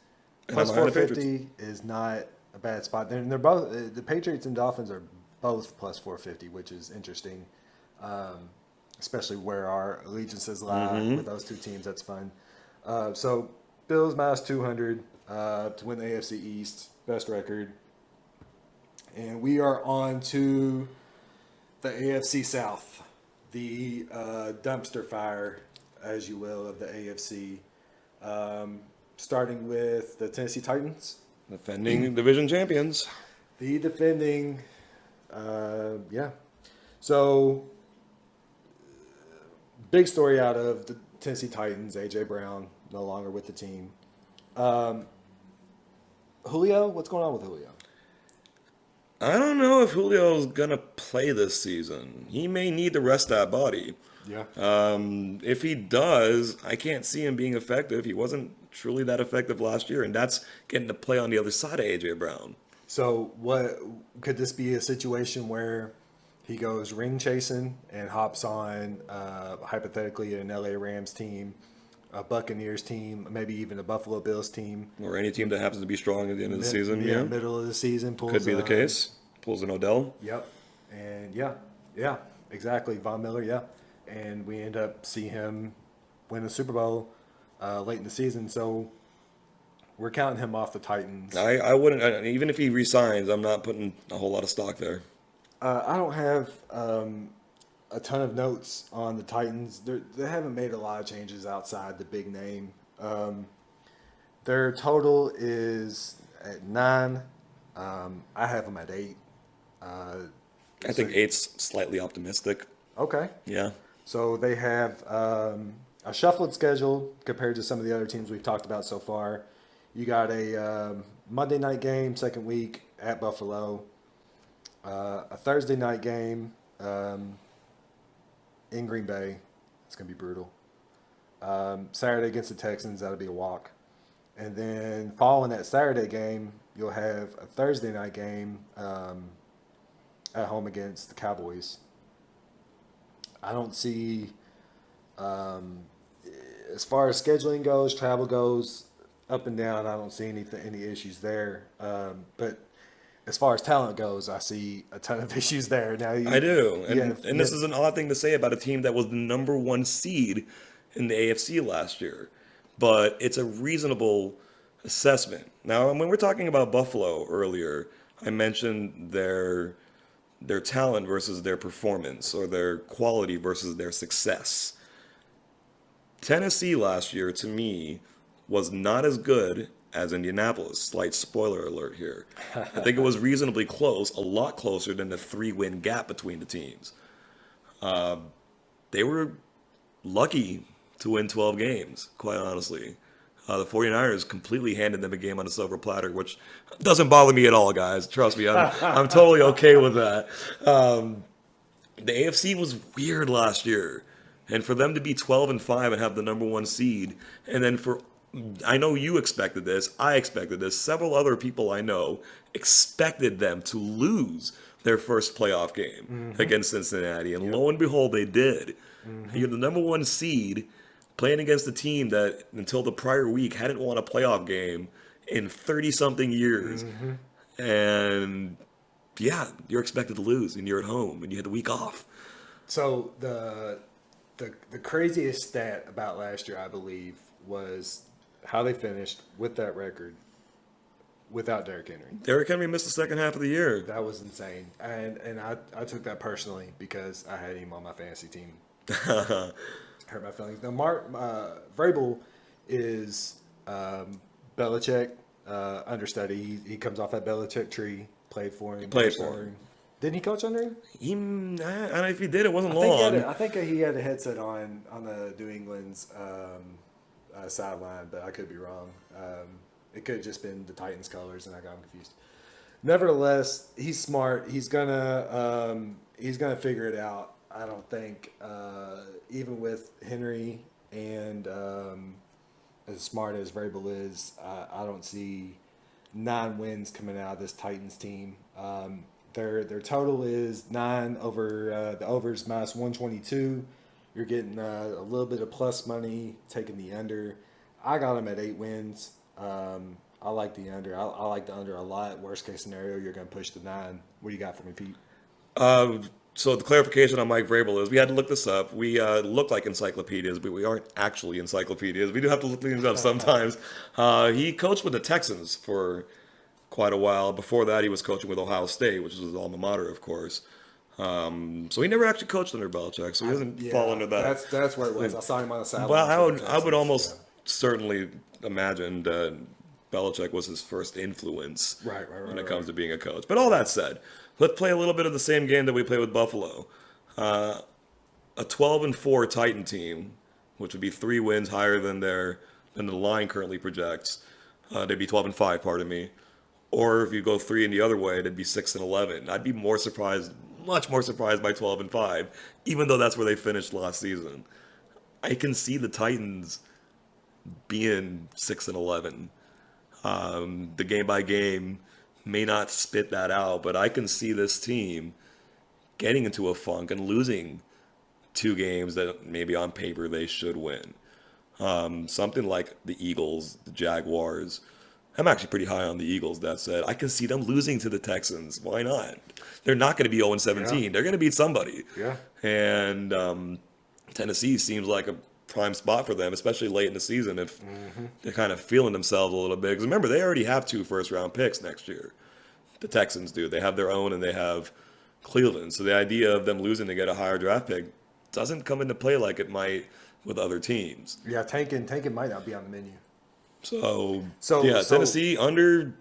And Plus I'm high on the 450 is not a bad spot. They're both the Patriots and Dolphins are both plus 450, which is interesting, especially where our allegiances lie with those two teams. That's fun. So Bills minus 200 to win the AFC East, best record, and we are on to the AFC South, the dumpster fire, as you will, of the AFC. Starting with the Tennessee Titans. Defending division champions. The defending, So, big story out of the Tennessee Titans, A.J. Brown, no longer with the team. Julio, what's going on with Julio? I don't know if Julio's going to play this season. He may need to rest that body. Yeah. If he does, I can't see him being effective. He wasn't truly that effective last year, and that's getting to play on the other side of A.J. Brown. So, what could this be a situation where he goes ring chasing and hops on, hypothetically, an LA Rams team, a Buccaneers team, maybe even a Buffalo Bills team, Or any team that happens to be strong at the end of the season. Yeah, middle of the season. Could be the case. Pulls an Odell. Yep. And yeah, exactly. Von Miller, yeah. And we end up see him win the Super Bowl late in the season. So we're counting him off the Titans. I wouldn't, even if he resigns, I'm not putting a whole lot of stock there. I don't have a ton of notes on the Titans. They haven't made a lot of changes outside the big name. Their total is at 9. I have them at 8. I think 8's slightly optimistic. Okay. Yeah. So they have a shuffled schedule compared to some of the other teams we've talked about so far. You got a Monday night game, second week at Buffalo. A Thursday night game in Green Bay. It's going to be brutal. Saturday against the Texans, that'll be a walk. And then following that Saturday game, you'll have a Thursday night game at home against the Cowboys. I don't see, as far as scheduling goes, travel goes, up and down, I don't see any issues there. But as far as talent goes, I see a ton of issues there. Now I do. And this is an odd thing to say about a team that was the number 1 seed in the AFC last year. But it's a reasonable assessment. Now, when we're talking about Buffalo earlier, I mentioned their talent versus their performance, or their quality versus their success. Tennessee last year, to me, was not as good as Indianapolis. Slight spoiler alert here. I think it was reasonably close, a lot closer than the 3-win gap between the teams. They were lucky to win 12 games, quite honestly. The 49ers completely handed them a game on a silver platter, which doesn't bother me at all, guys. Trust me, I'm totally okay with that. The AFC was weird last year. And for them to be 12-5 and have the number 1 seed, and then I know you expected this, I expected this, several other people I know expected them to lose their first playoff game against Cincinnati. And lo and behold, they did. You're the number 1 seed, playing against a team that until the prior week hadn't won a playoff game in 30-something years. And yeah, you're expected to lose, and you're at home, and you had the week off. So the craziest stat about last year, I believe, was how they finished with that record without Derrick Henry. Derrick Henry missed the second half of the year. That was insane, and I took that personally because I had him on my fantasy team. Hurt my feelings. Now, Vrabel is Belichick understudy. He comes off that Belichick tree. Played for him. Played for him. Didn't he coach under him? I don't know if he did. It wasn't long. I think he had a headset on the New England's sideline, but I could be wrong. It could have just been the Titans colors, and I got him confused. Nevertheless, he's smart. He's gonna figure it out. I don't think even with Henry and as smart as Vrabel is, I don't see 9 wins coming out of this Titans team. Their total is 9 over the overs minus 122. You're getting a little bit of plus money, taking the under. I got them at 8 wins. I like the under. I like the under a lot. Worst case scenario, you're going to push the 9. What do you got for me, Pete? So the clarification on Mike Vrabel is we had to look this up. We look like encyclopedias, but we aren't actually encyclopedias. We do have to look things up sometimes. He coached with the Texans for quite a while. Before that, he was coaching with Ohio State, which is his alma mater, of course. So he never actually coached under Belichick, so he doesn't fall under that. That's where it was. I saw him on the sideline. But I would almost certainly imagine that Belichick was his first influence when it comes to being a coach. But all that said, let's play a little bit of the same game that we play with Buffalo. A 12-4 Titan team, which would be 3 wins higher than the line currently projects. They'd be 12-5, pardon me. Or if you go 3 in the other way, it'd be 6-11. I'd be more surprised, much more surprised by 12-5, even though that's where they finished last season. I can see the Titans being 6-11. The game by game may not spit that out, but I can see this team getting into a funk and losing 2 games that maybe on paper they should win. Something like the Eagles, the Jaguars. I'm actually pretty high on the Eagles, that said. I can see them losing to the Texans. Why not? They're not going to be 0-17. Yeah. They're going to beat somebody. Yeah. And Tennessee seems like a prime spot for them, especially late in the season if they're kind of feeling themselves a little bit. Because remember, they already have 2 first-round picks next year. The Texans do. They have their own, and they have Cleveland. So the idea of them losing to get a higher draft pick doesn't come into play like it might with other teams. Yeah, tanking might not be on the menu. So Tennessee under.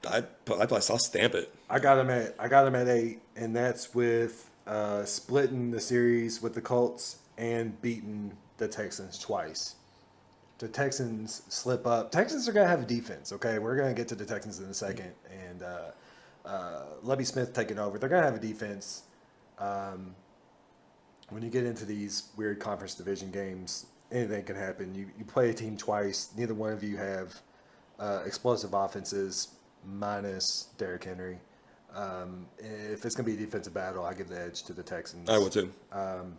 I'll stamp it. I got them at 8, and that's with splitting the series with the Colts and beating the Texans twice. The Texans slip up. Texans are gonna have a defense. Okay, we're gonna get to the Texans in a second, and Lovie Smith taking over. They're gonna have a defense. When you get into these weird conference division games, anything can happen. You play a team twice. Neither one of you have explosive offenses minus Derrick Henry. If it's going to be a defensive battle, I give the edge to the Texans. I would too.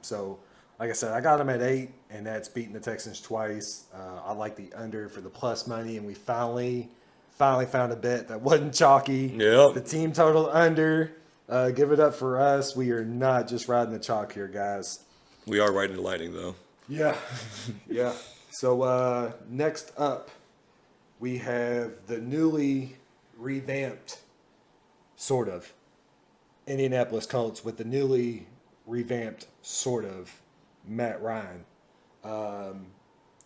So, like I said, I got them at 8, and that's beating the Texans twice. I like the under for the plus money, and we finally found a bet that wasn't chalky. Yep. The team total under. Give it up for us. We are not just riding the chalk here, guys. We are riding the lightning, though. Yeah. Yeah. So next up, we have the newly revamped, sort of, Indianapolis Colts with the newly revamped, sort of, Matt Ryan.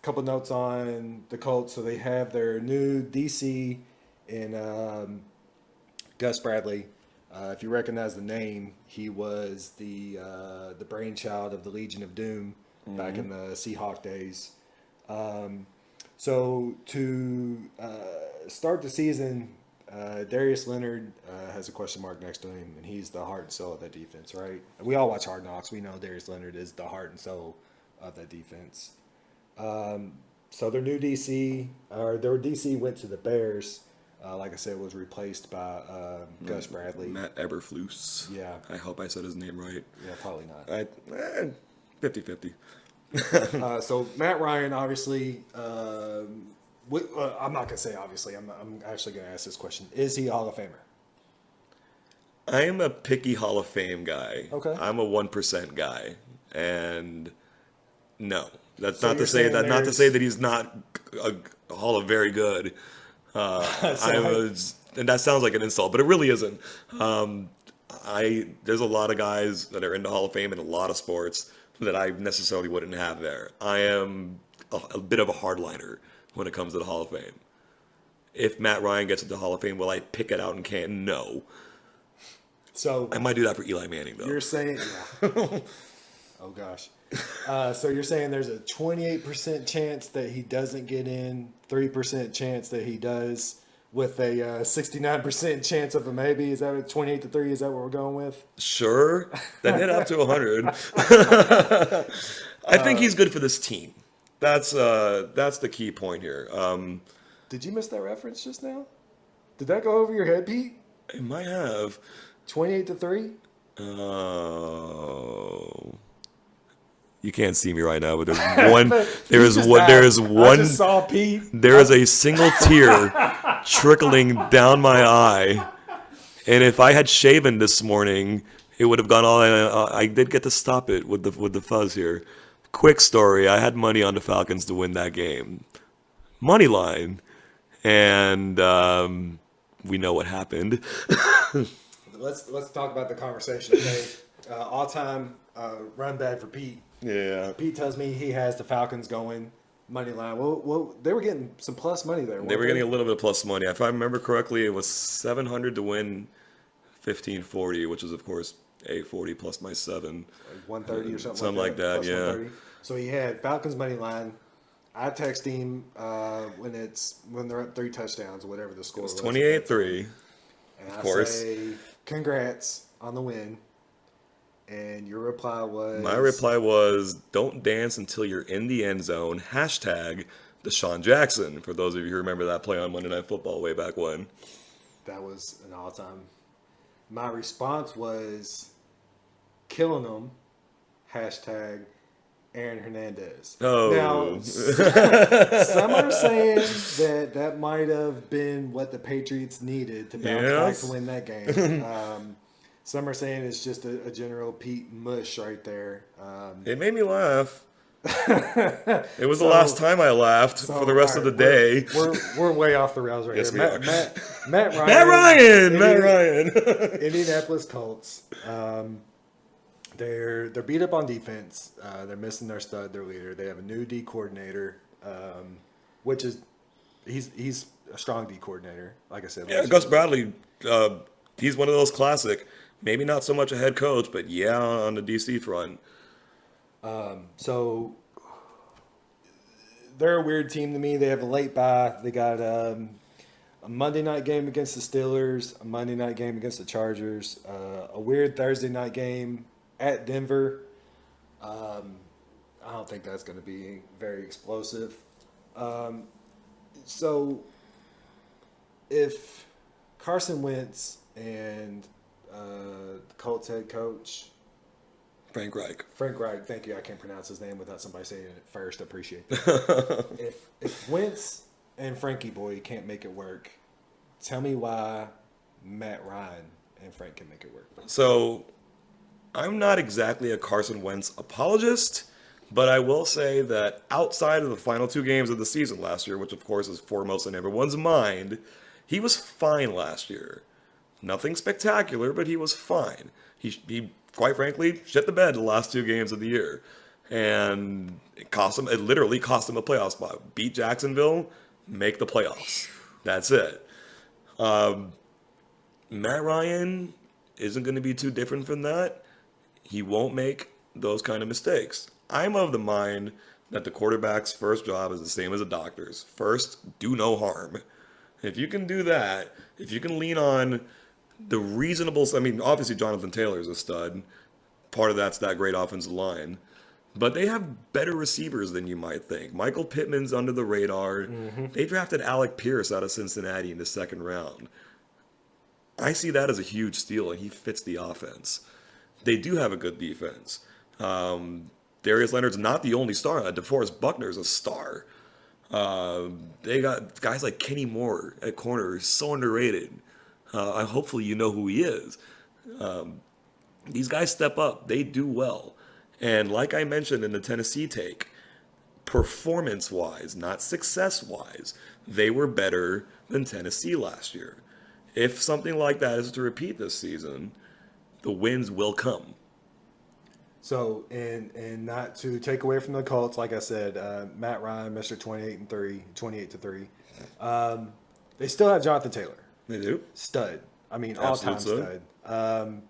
Couple notes on the Colts. So they have their new DC in Gus Bradley. If you recognize the name, he was the brainchild of the Legion of Doom back in the Seahawk days. So to start the season, Darius Leonard has a question mark next to him, and he's the heart and soul of that defense, right? We all watch Hard Knocks. We know Darius Leonard is the heart and soul of that defense. So their new DC, or their DC went to the Bears. Like I said, was replaced by Gus Bradley. Matt Eberflus. Yeah. I hope I said his name right. Yeah, probably not. 50-50. So Matt Ryan, obviously, I'm not going to say obviously. I'm actually going to ask this question. Is he a Hall of Famer? I am a picky Hall of Fame guy. Okay. I'm a 1% guy, and no, that's So not to you're say saying that. Not to say there's that he's not a Hall of Very good. so And that sounds like an insult, but it really isn't. There's a lot of guys that are in the Hall of Fame in a lot of sports that I necessarily wouldn't have there. I am a bit of a hardliner when it comes to the Hall of Fame. If Matt Ryan gets into the Hall of Fame, will I pick it out and can't? No. so I might do that for Eli Manning though. you're saying, yeah. Oh gosh. So you're saying there's a 28% chance that he doesn't get in, 3% chance that he does, with a 69% chance of a maybe. Is that a 28-3? Is that what we're going with? Sure, then hit up to 100. I think he's good for this team. That's the key point here. Did you miss that reference just now? Did that go over your head, Pete? It might have. 28-3? Oh. You can't see me right now, but there's one. There is just one. There asked. is I one. just saw Pete. There is a single tear trickling down my eye, and if I had shaven this morning, it would have gone all. I did get to stop it with the fuzz here. Quick story: I had money on the Falcons to win that game, money line, and we know what happened. Let's talk about the conversation today. All time run back for Pete. Yeah. Pete tells me he has the Falcons going money line. Well, they were getting some plus money there. They were getting a little bit of plus money. If I remember correctly, it was 700 to win 1540, which is of course 840 plus my 7. Like 130 or something. Something like that, plus yeah. 130. So he had Falcons money line. I text him when they're up 3 touchdowns or whatever the score was. 28-3. And Of I course. say, congrats on the win. And your reply was... My reply was, don't dance until you're in the end zone. Hashtag Deshaun Jackson, for those of you who remember that play on Monday Night Football way back when. That was an all-time. My response was, killing them. Hashtag Aaron Hernandez. Oh. Now, some are saying that might have been what the Patriots needed to bounce back to win that game. Some are saying it's just a general Pete mush right there. It made me laugh. It was the last time I laughed for the rest of the day. We're way off the rails right Yes, here. we Matt Ryan. Matt Ryan. Indianapolis Colts. They're beat up on defense. They're missing their stud, their leader. They have a new D coordinator, which is he's a strong D coordinator. Like I said, Yeah, Gus Bradley. He's one of those classic. Maybe not so much a head coach, but yeah, on the DC front. So they're a weird team to me. They have a late bye. They got a Monday night game against the Steelers, a Monday night game against the Chargers, a weird Thursday night game at Denver. I don't think that's going to be very explosive. So if Carson Wentz and the Colts head coach Frank Reich, thank you. I can't pronounce his name without somebody saying it first. I appreciate that. if Wentz and Frankie Boy can't make it work, tell me why Matt Ryan and Frank can make it work. So I'm not exactly a Carson Wentz apologist, but I will say that outside of the final 2 games of the season last year, which of course is foremost in everyone's mind, he was fine last year. Nothing spectacular, but he was fine. He quite frankly shit the bed the last 2 games of the year, and it literally cost him a playoff spot. Beat Jacksonville, make the playoffs. That's it. Matt Ryan isn't going to be too different from that. He won't make those kind of mistakes. I'm of the mind that the quarterback's first job is the same as a doctor's. First, do no harm. If you can do that, if you can lean on the reasonable... I mean, obviously Jonathan Taylor's a stud. Part of that's that great offensive line. But they have better receivers than you might think. Michael Pittman's under the radar. Mm-hmm. They drafted Alec Pierce out of Cincinnati in the 2nd round. I see that as a huge steal, and he fits the offense. They do have a good defense. Darius Leonard's not the only star. DeForest Buckner's a star. They got guys like Kenny Moore at corner, who's so underrated. Hopefully you know who he is. These guys step up. They do well. And like I mentioned in the Tennessee take, performance-wise, not success-wise, they were better than Tennessee last year. If something like that is to repeat this season, the wins will come. So, and not to take away from the Colts, like I said, Matt Ryan, Mr. 28-3. They still have Jonathan Taylor. They do. Stud. I mean, Absolute all-time stud.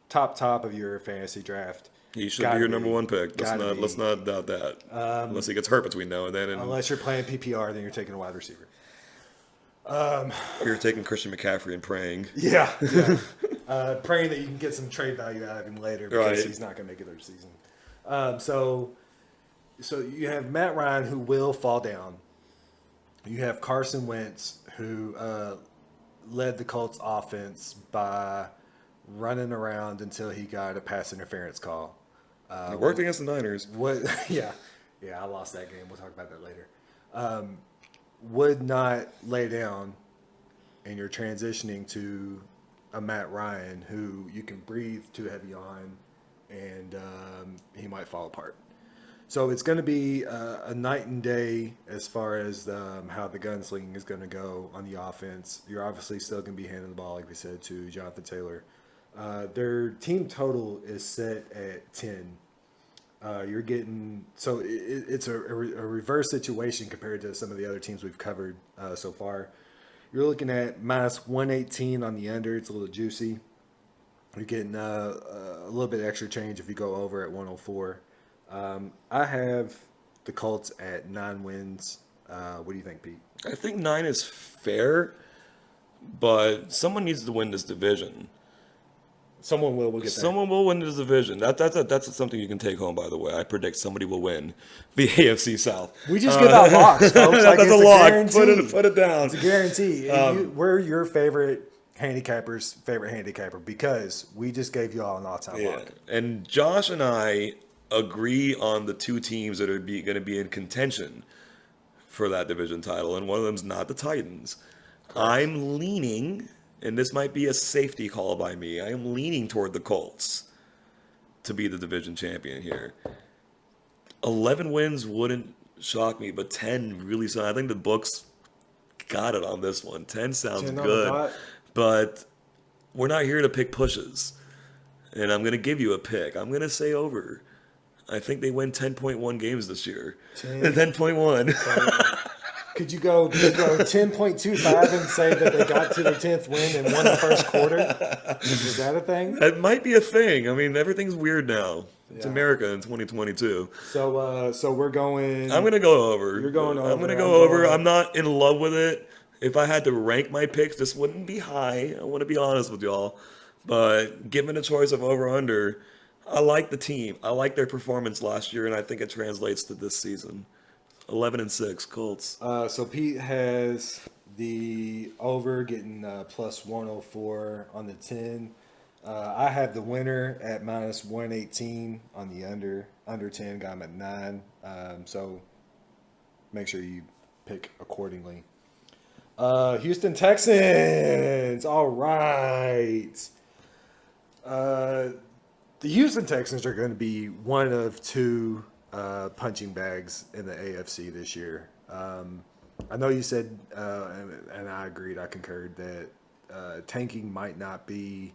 Top of your fantasy draft. He should be your number one pick. Let's not doubt that. Unless he gets hurt between now and then. Unless you're playing PPR, then you're taking a wide receiver. Or you're taking Christian McCaffrey and praying. Yeah. Praying that you can get some trade value out of him later because he's not going to make it through the season. So you have Matt Ryan, who will fall down. You have Carson Wentz, who led the Colts offense by running around until he got a pass interference call. He worked against the Niners. Yeah, I lost that game. We'll talk about that later. Would not lay down, and you're transitioning to a Matt Ryan who you can breathe too heavy on, and he might fall apart. So it's going to be a night and day as far as how the gunslinging is going to go on the offense. You're obviously still going to be handing the ball, like we said, to Jonathan Taylor. Their team total is set at 10. You're getting it's a reverse situation compared to some of the other teams we've covered so far. You're looking at minus 118 on the under. It's a little juicy. You're getting a little bit extra change if you go over at 104. I have the Colts at 9 wins. What do you think, Pete? I think 9 is fair, but someone needs to win this division. Someone will. We'll get there. Someone will win this division. That's something you can take home, by the way. I predict somebody will win the AFC South. We just give out locks, folks. Like, that's a lock. Put it down. It's a guarantee. We're your favorite handicapper's favorite handicapper because we just gave you all an all-time lock. And Josh and I agree on the two teams that are going to be in contention for that division title, and one of them's not the Titans. Correct. I'm leaning, and this might be a safety call by me, I am leaning toward the Colts to be the division champion here. 11 wins wouldn't shock me, but 10 really sounds. I think the books got it on this one. 10 sounds good, but we're not here to pick pushes, and I'm going to give you a pick. I'm going to say over. I think they win 10.1 games this year. 10.1. Could you go 10.25 and say that they got to their 10th win and won the first quarter? Is that a thing? That might be a thing. I mean, everything's weird now. It's America in 2022. So we're going. I'm going to go over. You're going over. I'm going to go over. I'm not in love with it. If I had to rank my picks, this wouldn't be high. I want to be honest with y'all. But given a choice of over under, I like the team. I like their performance last year, and I think it translates to this season. 11-6 Colts. So Pete has the over getting plus 104 on the 10. I have the winner at minus 118 on the under. Under 10 got him at 9. So make sure you pick accordingly. Houston Texans. All right. The Houston Texans are going to be one of two punching bags in the AFC this year. I know you said, and I agreed, I concurred, that tanking might not be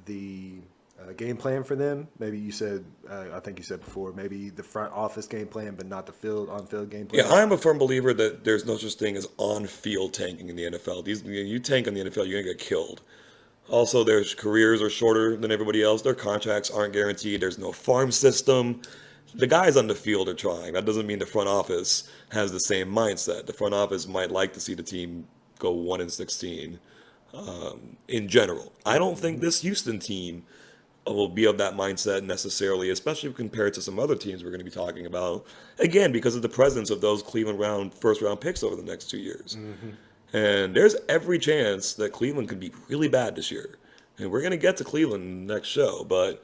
the game plan for them. Maybe you said, I think you said before, maybe the front office game plan, but not the on-field game plan. Yeah, I'm a firm believer that there's no such thing as on-field tanking in the NFL. You tank in the NFL, you're going to get killed. Also, their careers are shorter than everybody else. Their contracts aren't guaranteed. There's no farm system. The guys on the field are trying. That doesn't mean the front office has the same mindset. The front office might like to see the team go 1-16 in general. I don't think this Houston team will be of that mindset necessarily, especially compared to some other teams we're going to be talking about. Again, because of the presence of those Cleveland first-round picks over the next 2 years. Mm-hmm. And there's every chance that Cleveland could be really bad this year. And we're going to get to Cleveland next show, but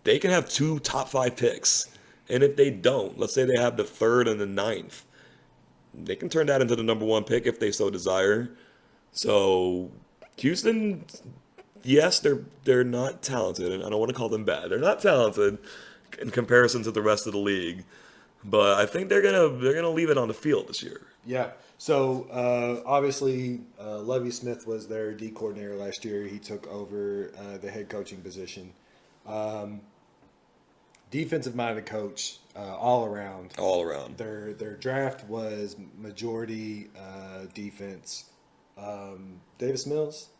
they can have 2 top 5 picks. And if they don't, let's say they have the 3rd and the 9th, they can turn that into the number 1 pick if they so desire. So Houston, yes, they're not talented, and I don't want to call them bad. They're not talented in comparison to the rest of the league, but I think they're gonna leave it on the field this year. Yeah. So obviously, Lovie Smith was their D coordinator last year. He took over the head coaching position. Defensive-minded coach all around. All around. Their draft was majority defense. Davis Mills.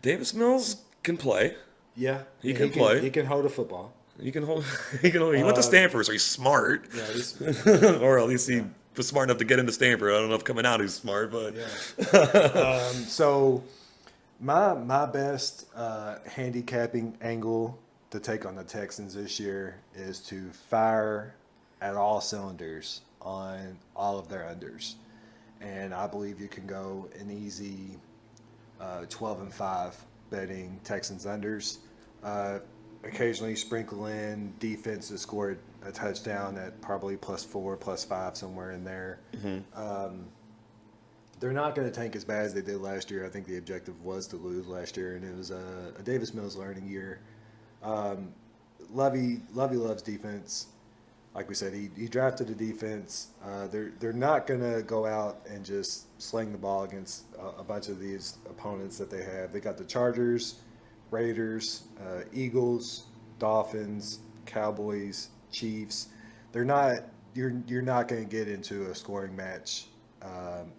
Davis Mills can play. Yeah, He can play. He can hold a football. He can hold. He can. He went to Stanford, so he's smart. Yeah, he's Or at least he was smart enough to get into Stanford. I don't know if coming out he's smart, but So my best handicapping angle to take on the Texans this year is to fire at all cylinders on all of their unders, and I believe you can go an easy 12-5 betting Texans unders. Occasionally sprinkle in defense that scored a touchdown at probably +4, +5, somewhere in there. They're not going to tank as bad as they did last year. I think the objective was to lose last year, and it was a Davis Mills learning year. Lovey loves defense. Like we said, he drafted a defense. They're not going to go out and just sling the ball against a bunch of these opponents that they have. They got the Chargers, Raiders, Eagles, Dolphins, Cowboys, Chiefs. They're not. You're not going to get into a scoring match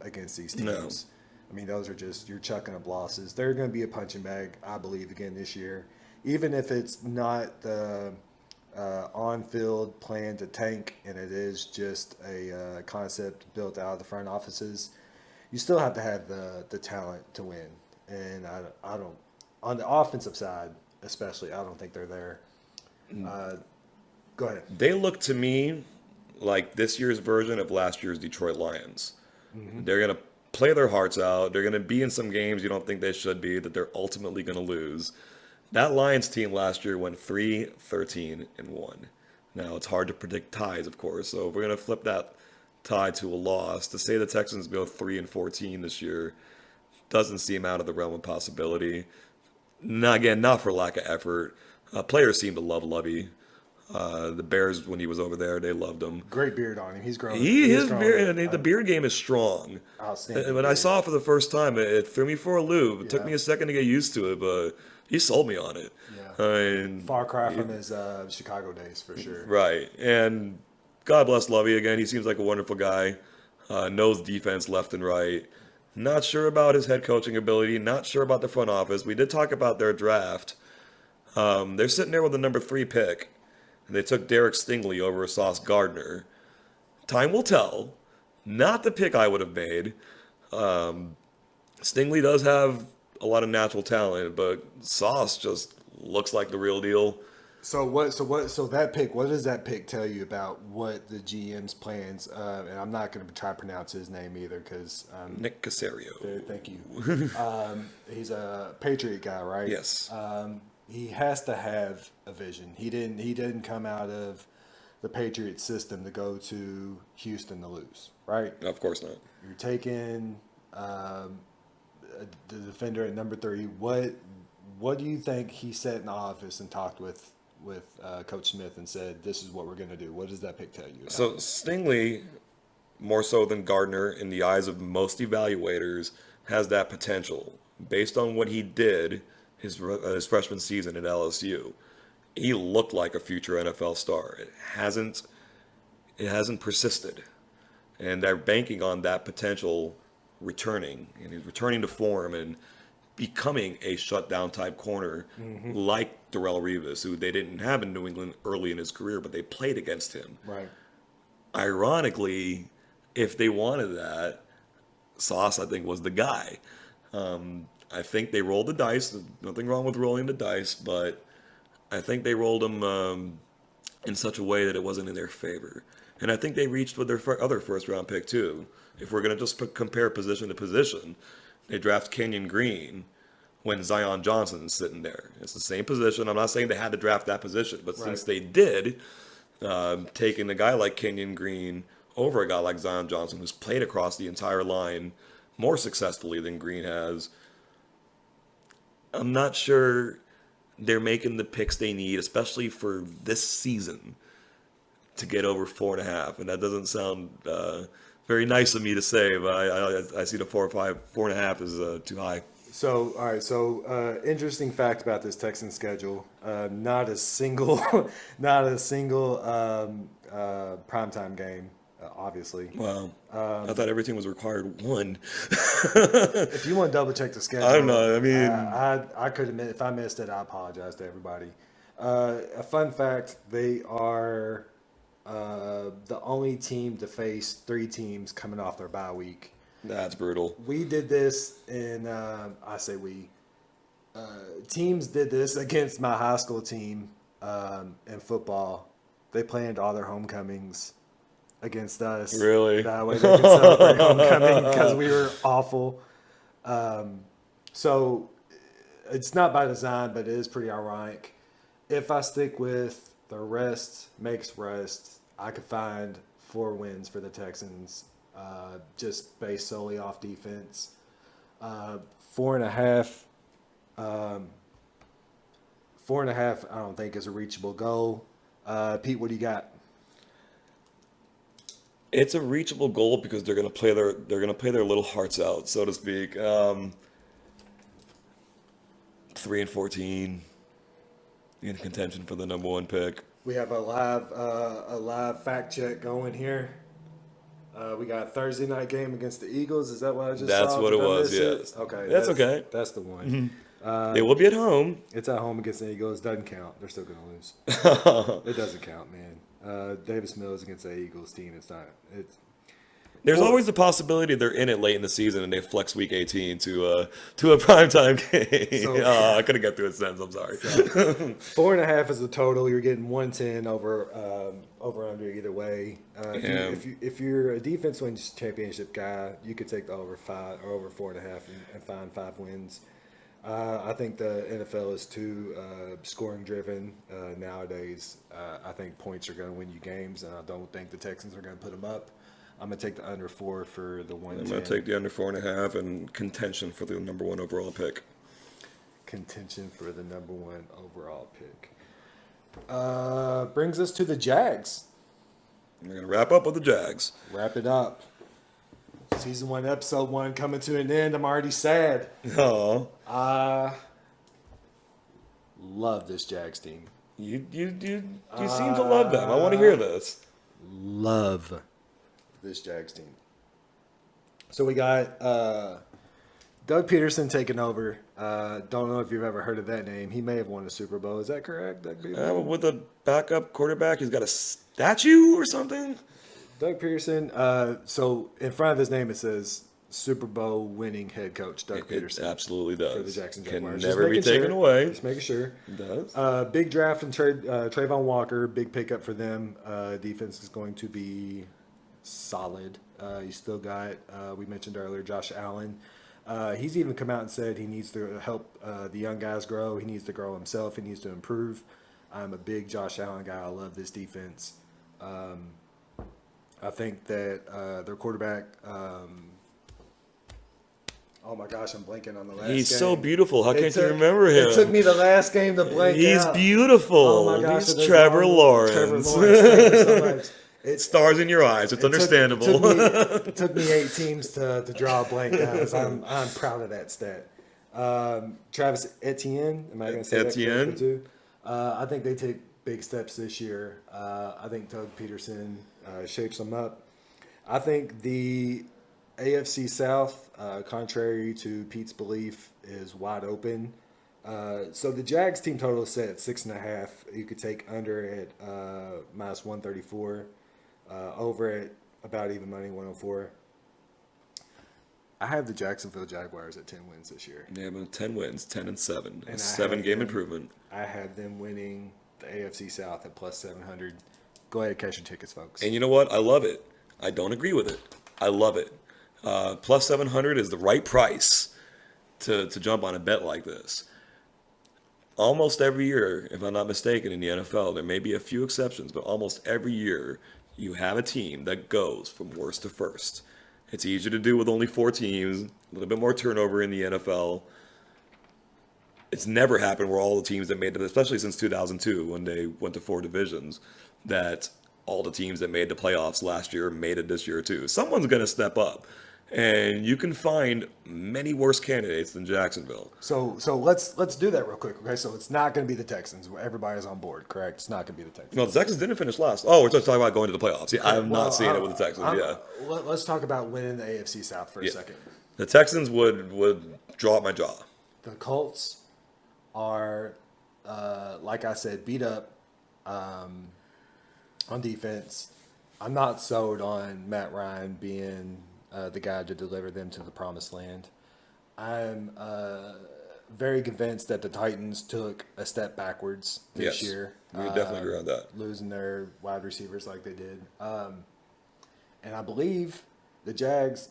against these teams. No. I mean, those are just you're chucking up losses. They're going to be a punching bag, I believe, again this year. Even if it's not the on-field plan to tank, and it is just a concept built out of the front offices, you still have to have the talent to win. And I don't. On the offensive side, especially, I don't think they're there. Go ahead. they look to me like this year's version of last year's Detroit Lions. They're gonna play their hearts out. They're gonna be in some games you don't think they should be, that they're ultimately gonna lose. That Lions team last year went 3-13-1. Now it's hard to predict ties, of course. So if we're gonna flip that tie to a loss, to say the Texans go 3-14 this year doesn't seem out of the realm of possibility. Not for lack of effort. Players seem to love Lovey. The Bears, when he was over there, they loved him. Great beard on him. He's grown. His beard, the beard game is strong. Outstanding. When I saw it for the first time, it threw me for a loop. It took me a second to get used to it, but he sold me on it. Yeah. I mean, Far cry from his Chicago days, for sure. right. And God bless Lovey again. He seems like a wonderful guy. Knows defense left and right. Not sure about his head coaching ability. Not sure about the front office. We did talk about their draft. They're sitting there with the number 3 pick. And they took Derek Stingley over Sauce Gardner. Time will tell. Not the pick I would have made. Stingley does have a lot of natural talent, but Sauce just looks like the real deal. So that pick, what does that pick tell you about what the GM's plans? And I'm not going to try to pronounce his name either because Nick Caserio. thank you. He's a Patriot guy, right? Yes. He has to have a vision. He didn't come out of the Patriot system to go to Houston to lose, right? Of course not. You're taking the defender at number 3. What do you think he sat in the office and talked with Coach Smith and said, this is what we're going to do? What does that pick tell you about? So Stingley, more so than Gardner, in the eyes of most evaluators, has that potential. Based on what he did his freshman season at LSU, he looked like a future NFL star. It hasn't persisted. And they're banking on that potential returning. And he's returning to form and becoming a shutdown type corner like Darrelle Revis, who they didn't have in New England early in his career, but they played against him. Right. Ironically, if they wanted that, Sauce, I think, was the guy. I think they rolled the dice. There's nothing wrong with rolling the dice, but I think they rolled them in such a way that it wasn't in their favor. And I think they reached with their other first-round pick, too. If we're going to just compare position to position, they draft Kenyon Green when Zion Johnson's sitting there. It's the same position. I'm not saying they had to draft that position, but since they did, taking a guy like Kenyon Green over a guy like Zion Johnson, who's played across the entire line more successfully than Green has, I'm not sure they're making the picks they need, especially for this season, to get over 4.5. And that doesn't sound very nice of me to say, but I see the 4.5 is too high. So, all right. So, interesting fact about this Texan schedule: not a single, not a single primetime game. Obviously, Wow. I thought everything was required one. if you want to double check the schedule, I don't know. I mean, I could admit if I missed it, I apologize to everybody. A fun fact: they are the only team to face 3 teams coming off their bye week. that's brutal. We did this in, I say we, teams did this against my high school team in football. They planned all their homecomings against us. Really? That way they could celebrate homecoming because we were awful. So it's not by design, but it is pretty ironic. If I stick with the rest makes rest, I could find 4 wins for the Texans, just based solely off defense. 4.5. 4.5, I don't think is a reachable goal. Pete, what do you got? It's a reachable goal because they're gonna play their little hearts out, so to speak. 3-14 in contention for the number 1 pick. We have a live fact check going here. We got a Thursday night game against the Eagles. Is that what I just That's saw? what it Did I was, miss it? yes. Okay. That's okay. That's the one. They will be at home. It's at home against the Eagles. Doesn't count. They're still going to lose. It doesn't count, man. Davis Mills against the Eagles team. It's not. There's always the possibility they're in it late in the season and they flex week 18 to a primetime game. So- I couldn't get through a sentence. I'm sorry. 4.5 is the total. You're getting 110 over under either way. Yeah. If you're a defense wins championship guy, you could take the over 5 or over 4.5 and find 5 wins. I think the NFL is too scoring driven nowadays. I think points are going to win you games, and I don't think the Texans are going to put them up. I'm going to take the under 4 for the 110. I'm going to take the under 4.5 and contention for the number 1 overall pick. Contention for the number 1 overall pick. Brings us to the Jags. We're going to wrap up with the Jags. Wrap it up. Season 1, episode 1 coming to an end. I'm already sad. Oh, I love this Jags team. you seem to love them. I want to hear this. Love this Jags team. So we got Doug Peterson taking over. Don't know if you've ever heard of that name. He may have won a Super Bowl. Is that correct, Doug Peterson? With a backup quarterback, he's got a statue or something. Doug Peterson. So in front of his name it says Super Bowl winning head coach Doug Peterson. It absolutely does. For the Jacksonville Can Jaguars. never be taken away. Just making sure. It does. Big draft and trade Trayvon Walker. Big pickup for them. Defense is going to be solid. You still got, we mentioned earlier, Josh Allen. He's even come out and said he needs to help the young guys grow. He needs to grow himself. He needs to improve. I'm a big Josh Allen guy. I love this defense. I think that their quarterback, oh my gosh, I'm blanking on the last game. He's so beautiful. How can't you took- remember him? It took me the last game to blank He's out. beautiful. Oh my gosh, He's it is Trevor long. Lawrence. Trevor Lawrence. Thank you so much. It stars in your eyes. It's understandable. It took me 8 teams to draw a blank, guys. I'm proud of that stat. Travis Etienne, am I going to say Etienne. that correctly too? I think they take big steps this year. I think Doug Peterson shapes them up. I think the AFC South, contrary to Pete's belief, is wide open. So the Jags team total is set at 6.5. You could take under at minus 134. Over at about even money, 104. I have the Jacksonville Jaguars at 10 wins this year. Yeah, but 10 wins, 10-7. And A I 7-game have them- improvement. I have them winning the AFC South at plus 700. Go ahead and cash your tickets, folks. And you know what? I love it. I don't agree with it. I love it. Plus 700 is the right price to jump on a bet like this. Almost every year, if I'm not mistaken, in the NFL, there may be a few exceptions, but almost every year, you have a team that goes from worst to first. It's easier to do with only 4 teams, a little bit more turnover in the NFL. It's never happened where all the teams that made it, especially since 2002 when they went to 4 divisions, that all the teams that made the playoffs last year made it this year too. Someone's going to step up. And you can find many worse candidates than Jacksonville. So let's do that real quick. Okay, so it's not going to be the Texans. Everybody's on board, correct? It's not going to be the Texans. Well, the Texans didn't finish last. Oh, we're just talking about going to the playoffs. Yeah, I'm not seeing it with the Texans. Let's talk about winning the AFC South for a second. The Texans would draw up my jaw. The Colts are, like I said, beat up on defense. I'm not sold on Matt Ryan being the guy to deliver them to the promised land. I'm very convinced that the Titans took a step backwards this year. We definitely agree on that. Losing their wide receivers like they did. And I believe the Jags,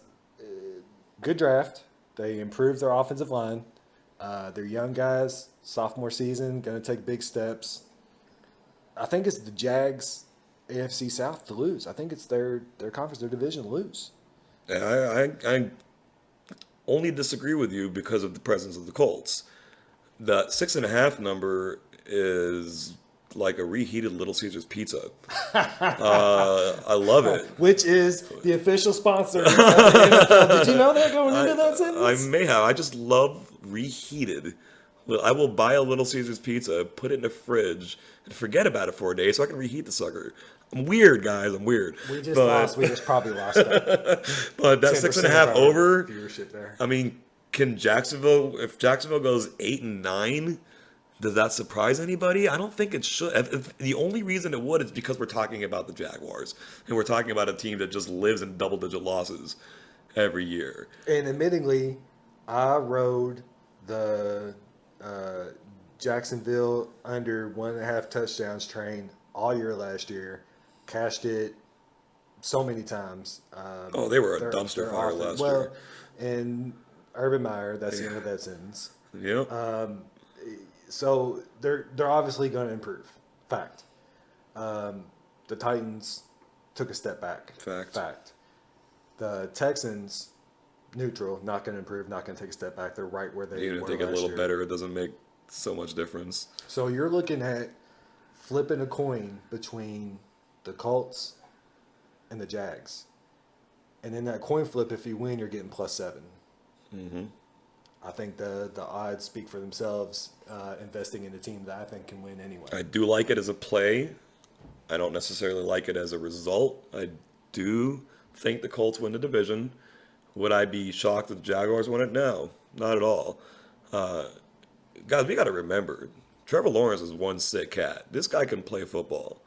good draft. They improved their offensive line. They're young guys, sophomore season, going to take big steps. I think it's the Jags' AFC South to lose. I think it's their conference, their division to lose. And I only disagree with you because of the presence of the Colts. The 6.5 number is like a reheated Little Caesars pizza. I love it. Which is the official sponsor of the NFL. Did you know that going into that sentence? I may have. I just love reheated. I will buy a Little Caesars pizza, put it in the fridge, and forget about it for a day so I can reheat the sucker. I'm weird, guys. I'm weird. We just probably lost that. But that 6.5 over viewership there. I mean, if Jacksonville goes 8-9, does that surprise anybody? I don't think it should. If the only reason it would is because we're talking about the Jaguars and we're talking about a team that just lives in double-digit losses every year. And admittingly, I rode the Jacksonville under 1.5 touchdowns train all year last year. Cashed it so many times. They were a dumpster fire last year. And Urban Meyer, that's the end of that sentence. Yeah. So they're obviously going to improve. Fact. The Titans took a step back. Fact. The Texans, neutral, not going to improve, not going to take a step back. They're right where they even were if they get a little year. better, it doesn't make so much difference. So you're looking at flipping a coin between the Colts and the Jags. And in that coin flip, if you win, you're getting +7. Mm-hmm. I think the odds speak for themselves, investing in a team that I think can win anyway. I do like it as a play. I don't necessarily like it as a result. I do think the Colts win the division. Would I be shocked if the Jaguars won it? No, not at all. Guys, we got to remember, Trevor Lawrence is one sick cat. This guy can play football.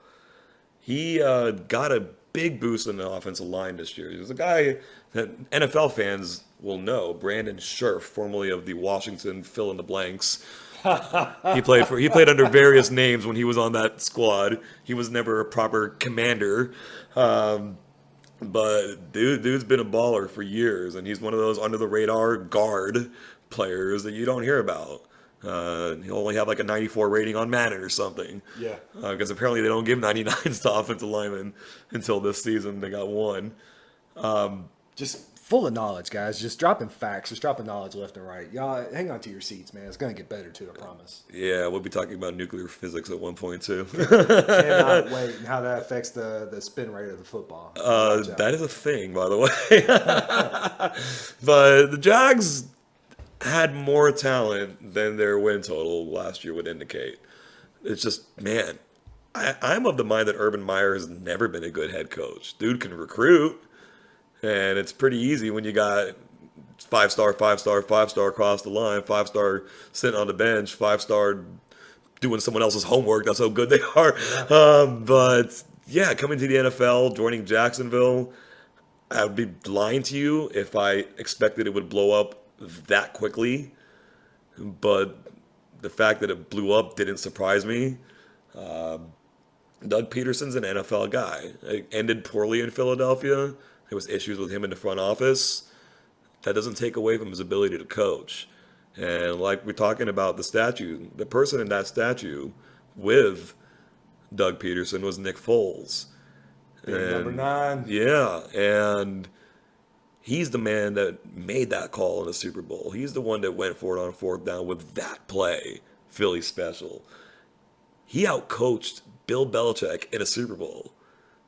He got a big boost in the offensive line this year. He's a guy that NFL fans will know, Brandon Scherf, formerly of the Washington fill-in-the-blanks. He played under various names when he was on that squad. He was never a proper commander. But dude's been a baller for years, and he's one of those under-the-radar guard players that you don't hear about. He'll only have like a 94 rating on Madden or something. Yeah. Because apparently they don't give 99s to offensive linemen until this season. They got one. Just full of knowledge, guys. Just dropping facts. Just dropping knowledge left and right. Y'all, hang on to your seats, man. It's going to get better, too, I promise. Yeah, we'll be talking about nuclear physics at one point, too. Cannot wait and how that affects the spin rate of the football. That is a thing, by the way. But the Jags had more talent than their win total last year would indicate. It's just, man, I'm of the mind that Urban Meyer has never been a good head coach. Dude can recruit, and it's pretty easy when you got 5-star, 5-star, 5-star across the line, 5-star sitting on the bench, 5-star doing someone else's homework. That's how good they are. But yeah, coming to the NFL, joining Jacksonville, I would be lying to you if I expected it would blow up that quickly, but the fact that it blew up didn't surprise me. Doug Peterson's an NFL guy. It ended poorly in Philadelphia. There was issues with him in the front office. That doesn't take away from his ability to coach. And like we're talking about the statue, the person in that statue with Doug Peterson was Nick Foles. Number 9. Yeah, and He's the man that made that call in the Super Bowl. He's the one that went for it on 4th down with that play, Philly special. He outcoached Bill Belichick in a Super Bowl.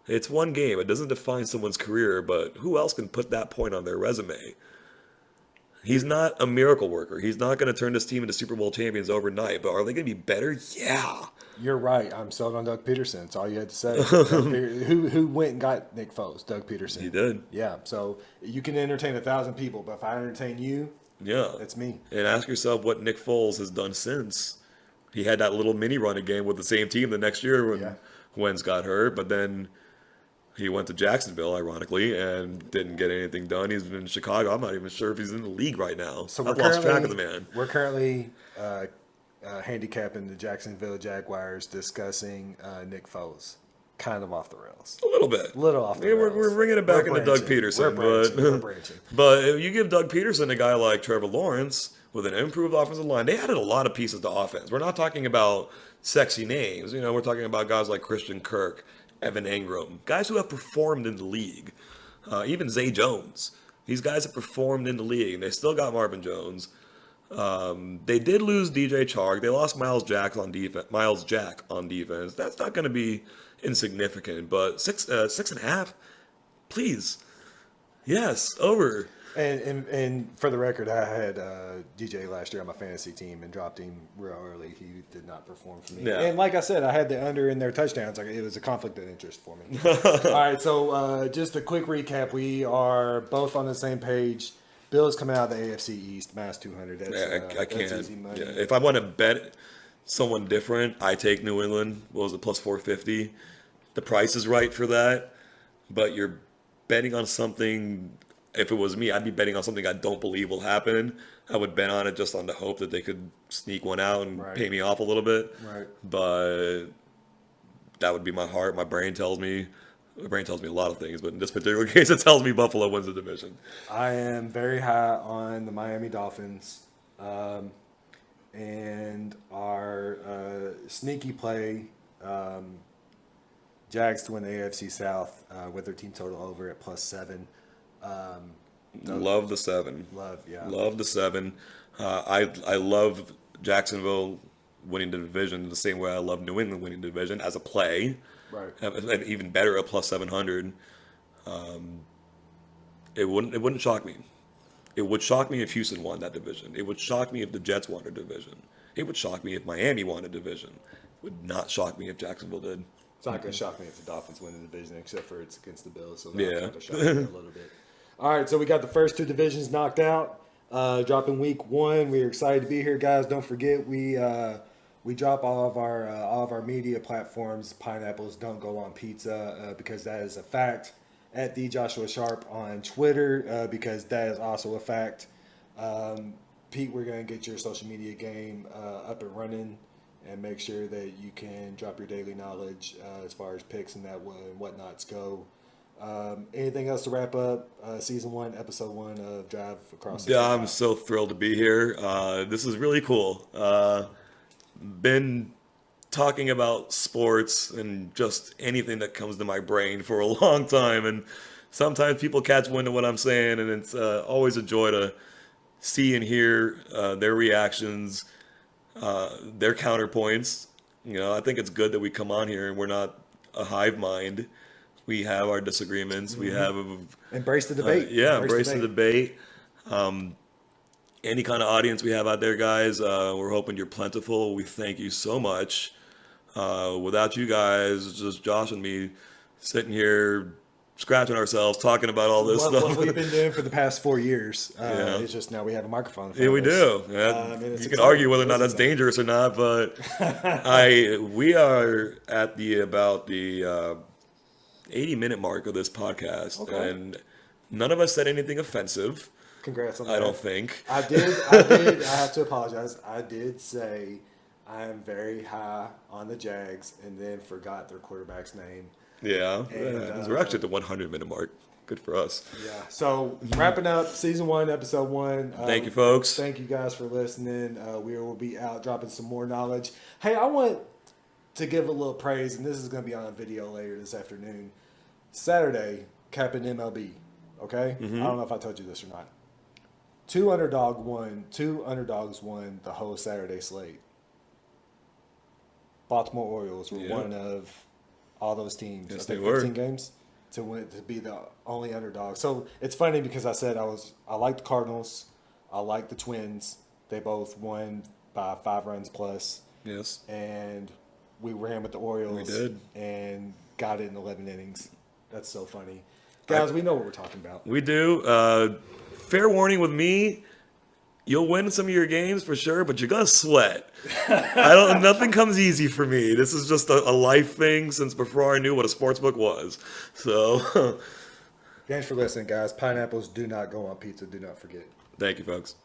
It's one game. It doesn't define someone's career, but who else can put that point on their resume? He's not a miracle worker. He's not going to turn this team into Super Bowl champions overnight, but are they going to be better? Yeah. You're right. I'm sold on Doug Peterson. That's all you had to say. Who went and got Nick Foles? Doug Peterson. He did. Yeah. So you can entertain 1,000 people, but if I entertain you, Yeah. that's me. And ask yourself what Nick Foles has done since. He had that little mini running game with the same team the next year when Wentz got hurt, but then he went to Jacksonville, ironically, and didn't get anything done. He's been in Chicago. I'm not even sure if he's in the league right now. So I've lost track of the man. We're currently handicapping the Jacksonville Jaguars, discussing Nick Foles. Kind of off the rails. A little bit. Little off the rails. We're bringing it back into Doug Peterson. We're branching. But if you give Doug Peterson a guy like Trevor Lawrence with an improved offensive line, they added a lot of pieces to offense. We're not talking about sexy names. We're talking about guys like Christian Kirk, Evan Engram, guys who have performed in the league. Even Zay Jones. These guys have performed in the league, and they still got Marvin Jones. They did lose DJ Chark. They lost Miles Jack on defense. That's not going to be insignificant, but 6.5, please. Yes, over. And for the record, I had DJ last year on my fantasy team and dropped him real early. He did not perform for me. Yeah. And like I said, I had the under in their touchdowns. It was a conflict of interest for me. All right, so just a quick recap. We are both on the same page. Bills coming out of the AFC East, minus 200. That's, I can't. That's easy money. Yeah, if I want to bet someone different, I take New England. What was it, plus 450? The price is right for that, but you're betting on something. If it was me, I'd be betting on something I don't believe will happen. I would bet on it just on the hope that they could sneak one out and pay me off a little bit. Right. But that would be my heart. My brain tells me a lot of things, but in this particular case, it tells me Buffalo wins the division. I am very high on the Miami Dolphins. And our sneaky play, Jags to win the AFC South with their team total over at +7. Love the 7. Love the 7. I love Jacksonville winning the division the same way I love New England winning the division as a play. Right. And even better at +700. It wouldn't shock me. It would shock me if Houston won that division. It would shock me if the Jets won a division. It would shock me if Miami won a division. It would not shock me if Jacksonville did. It's not going to shock me if the Dolphins win the division, except for it's against the Bills. So Yeah. that's going to shock me a little bit. All right, so we got the first two divisions knocked out. Dropping week 1. We're excited to be here, guys. Don't forget we drop all of our media platforms. Pineapples don't go on pizza because that is a fact. At the Joshua Sharp on Twitter because that is also a fact. Pete, we're going to get your social media game up and running and make sure that you can drop your daily knowledge as far as picks and whatnots go. Anything else to wrap up season 1, episode 1 of Drive Across the I'm so thrilled to be here. This is really cool. Been talking about sports and just anything that comes to my brain for a long time, and sometimes people catch wind of what I'm saying, and it's always a joy to see and hear their reactions, their counterpoints. I think it's good that we come on here and we're not a hive mind. We have our disagreements. We have embrace the debate. Embrace the debate. Any kind of audience we have out there, guys, we're hoping you're plentiful. We thank you so much. Without you guys, it's just Josh and me sitting here scratching ourselves, talking about all this stuff. What we've been doing for the past 4 years. It's just now we have a microphone. Yeah, we do. You can argue whether or not that's dangerous or not, but we are at about the 80-minute mark of this podcast, and none of us said anything offensive. Congrats on that. I don't think. I did. I have to apologize. I did say I am very high on the Jags and then forgot their quarterback's name. Yeah. We're actually at the 100-minute mark. Good for us. Yeah. So wrapping up season 1, episode 1. Thank you, folks. Thank you guys for listening. We will be out dropping some more knowledge. Hey, I want to give a little praise, and this is going to be on a video later this afternoon. Saturday, capping MLB. Okay? I don't know if I told you this or not. Two underdogs won the whole Saturday slate. Baltimore Orioles were one of all those teams. Yes, I think they were. 15 games to be the only underdog. So it's funny because I said I like the Cardinals. I like the Twins. They both won by 5 runs plus. Yes. And we ran with the Orioles. We did. And got it in 11 innings. That's so funny. Guys, we know what we're talking about. We do. Fair warning with me, you'll win some of your games for sure, but you're gonna sweat. Nothing comes easy for me. This is just a life thing since before I knew what a sports book was. So Thanks for listening, guys. Pineapples do not go on pizza. Do not forget. thank you, folks.